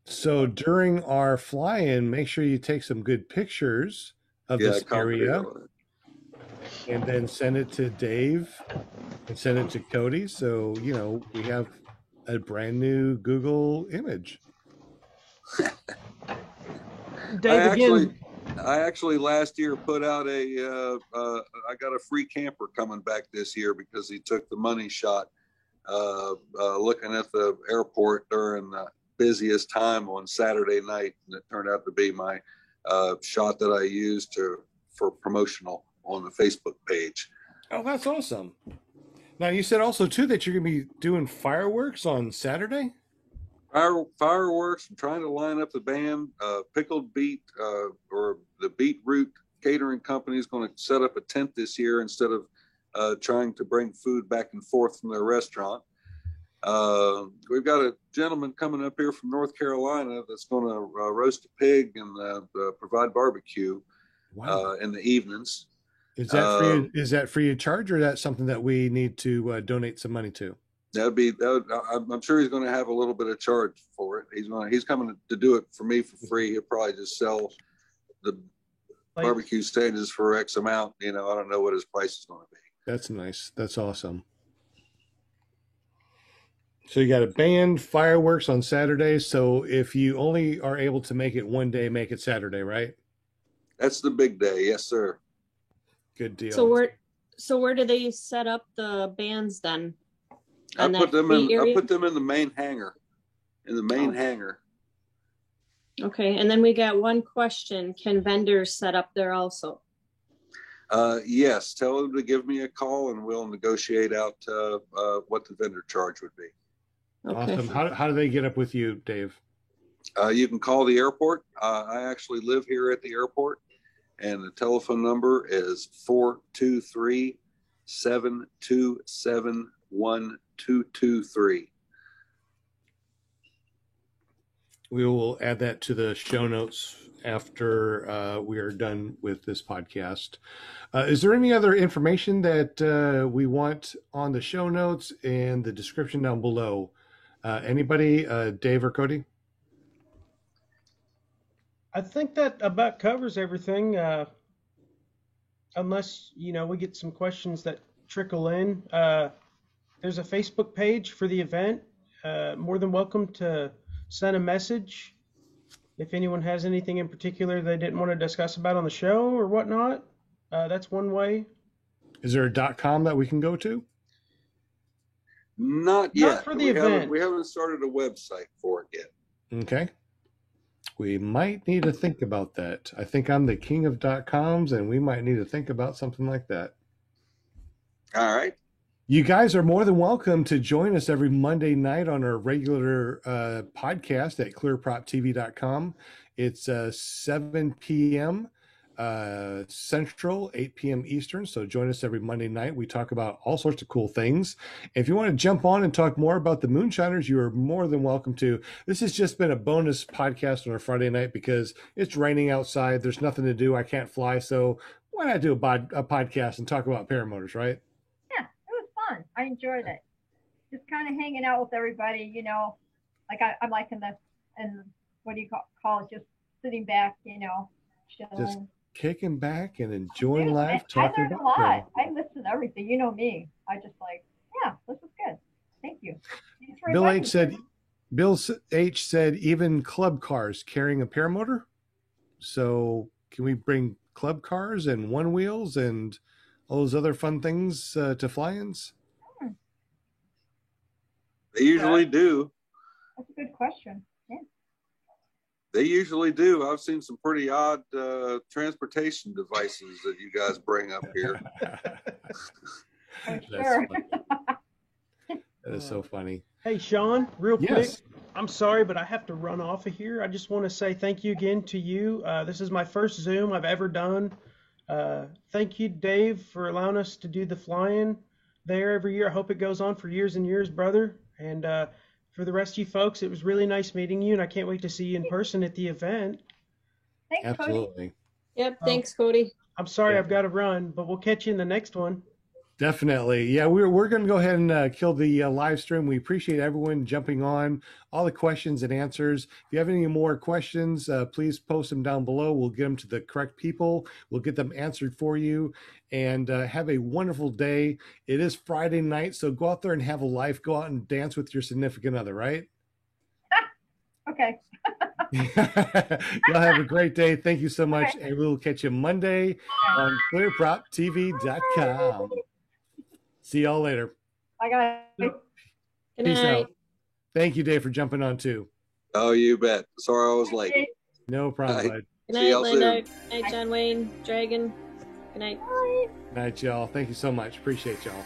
So during our fly-in, make sure you take some good pictures of this area and then send it to Dave and send it to Cody. So, we have a brand new Google image. Dave, I actually last year put out I got a free camper coming back this year because he took the money shot looking at the airport during the busiest time on Saturday night. And it turned out to be my shot that I used for promotional on the Facebook page. Oh, that's awesome. Now, you said also, too, that you're going to be doing fireworks on Saturday? Fireworks. I'm trying to line up the band. Pickled Beet or the Beetroot Catering Company is going to set up a tent this year instead of trying to bring food back and forth from their restaurant. We've got a gentleman coming up here from North Carolina that's going to roast a pig and provide barbecue Wow. in the evenings. Is that free? Is that free of charge, or that's something that we need to donate some money to? I'm sure he's going to have a little bit of charge for it. He's coming to do it for me for free. He'll probably just sell the barbecue stages for X amount. I don't know what his price is going to be. That's nice. That's awesome. So you got a band, fireworks on Saturday. So if you only are able to make it one day, make it Saturday, right? That's the big day. Yes, sir. Good deal. So where do they set up the bands then? I put them in the main hangar. In the main hangar. Okay, and then we got one question. Can vendors set up there also? Yes, tell them to give me a call and we'll negotiate out what the vendor charge would be. Okay. Awesome. How do they get up with you, Dave? You can call the airport. I actually live here at the airport, and the telephone number is 423-727-1223. We will add that to the show notes after we are done with this podcast. Is there any other information that we want on the show notes and the description down below? Anybody, Dave or Cody? I think that about covers everything. Unless, we get some questions that trickle in. There's a Facebook page for the event. More than welcome to send a message if anyone has anything in particular they didn't want to discuss about on the show or whatnot. That's one way. Is there a .com that we can go to? Not yet. Not for the event. We haven't started a website for it yet. Okay. We might need to think about that. I think I'm the king of .coms, and we might need to think about something like that. All right. You guys are more than welcome to join us every Monday night on our regular podcast at clearproptv.com. It's 7 p.m. Central, 8 p.m. Eastern. So join us every Monday night. We talk about all sorts of cool things. If you want to jump on and talk more about the Moonshiners, you are more than welcome to. This has just been a bonus podcast on a Friday night because it's raining outside. There's nothing to do. I can't fly. So why not do a podcast and talk about paramotors, right? I enjoyed it. Just kind of hanging out with everybody, like I'm liking this, and what do you call it? Just sitting back, chilling. Just kicking back and enjoying life. I learned a lot. I listen to everything. You know me. I just this is good. Thank you. Bill H said even club cars carrying a paramotor. So can we bring club cars and one wheels and all those other fun things to fly-ins? They usually do. That's a good question. Yeah. They usually do. I've seen some pretty odd transportation devices that you guys bring up here. I'm sure. That is so funny. Hey, Sean, real quick. Yes. I'm sorry, but I have to run off of here. I just want to say thank you again to you. This is my first Zoom I've ever done. Thank you, Dave, for allowing us to do the flying there every year. I hope it goes on for years and years, brother. And for the rest of you folks, it was really nice meeting you, and I can't wait to see you in person at the event. Thanks, Absolutely. Cody. Yep, thanks, Cody. I'm sorry I've got to run, but we'll catch you in the next one. Definitely. Yeah, we're going to go ahead and kill the live stream. We appreciate everyone jumping on, all the questions and answers. If you have any more questions, please post them down below. We'll get them to the correct people. We'll get them answered for you. And have a wonderful day. It is Friday night, so go out there and have a life. Go out and dance with your significant other, right? Okay. Y'all have a great day. Thank you so much. Okay. And we'll catch you Monday on clearproptv.com. See y'all later. Bye, guys. Good Peace night. out. Thank you, Dave, for jumping on too. Oh, you bet. Sorry I was late. No problem, Bye. bud. Good See night, y'all Linda. soon. Good night, John Wayne, Dragon. Good night. Bye. Good night, y'all. Thank you so much. Appreciate y'all.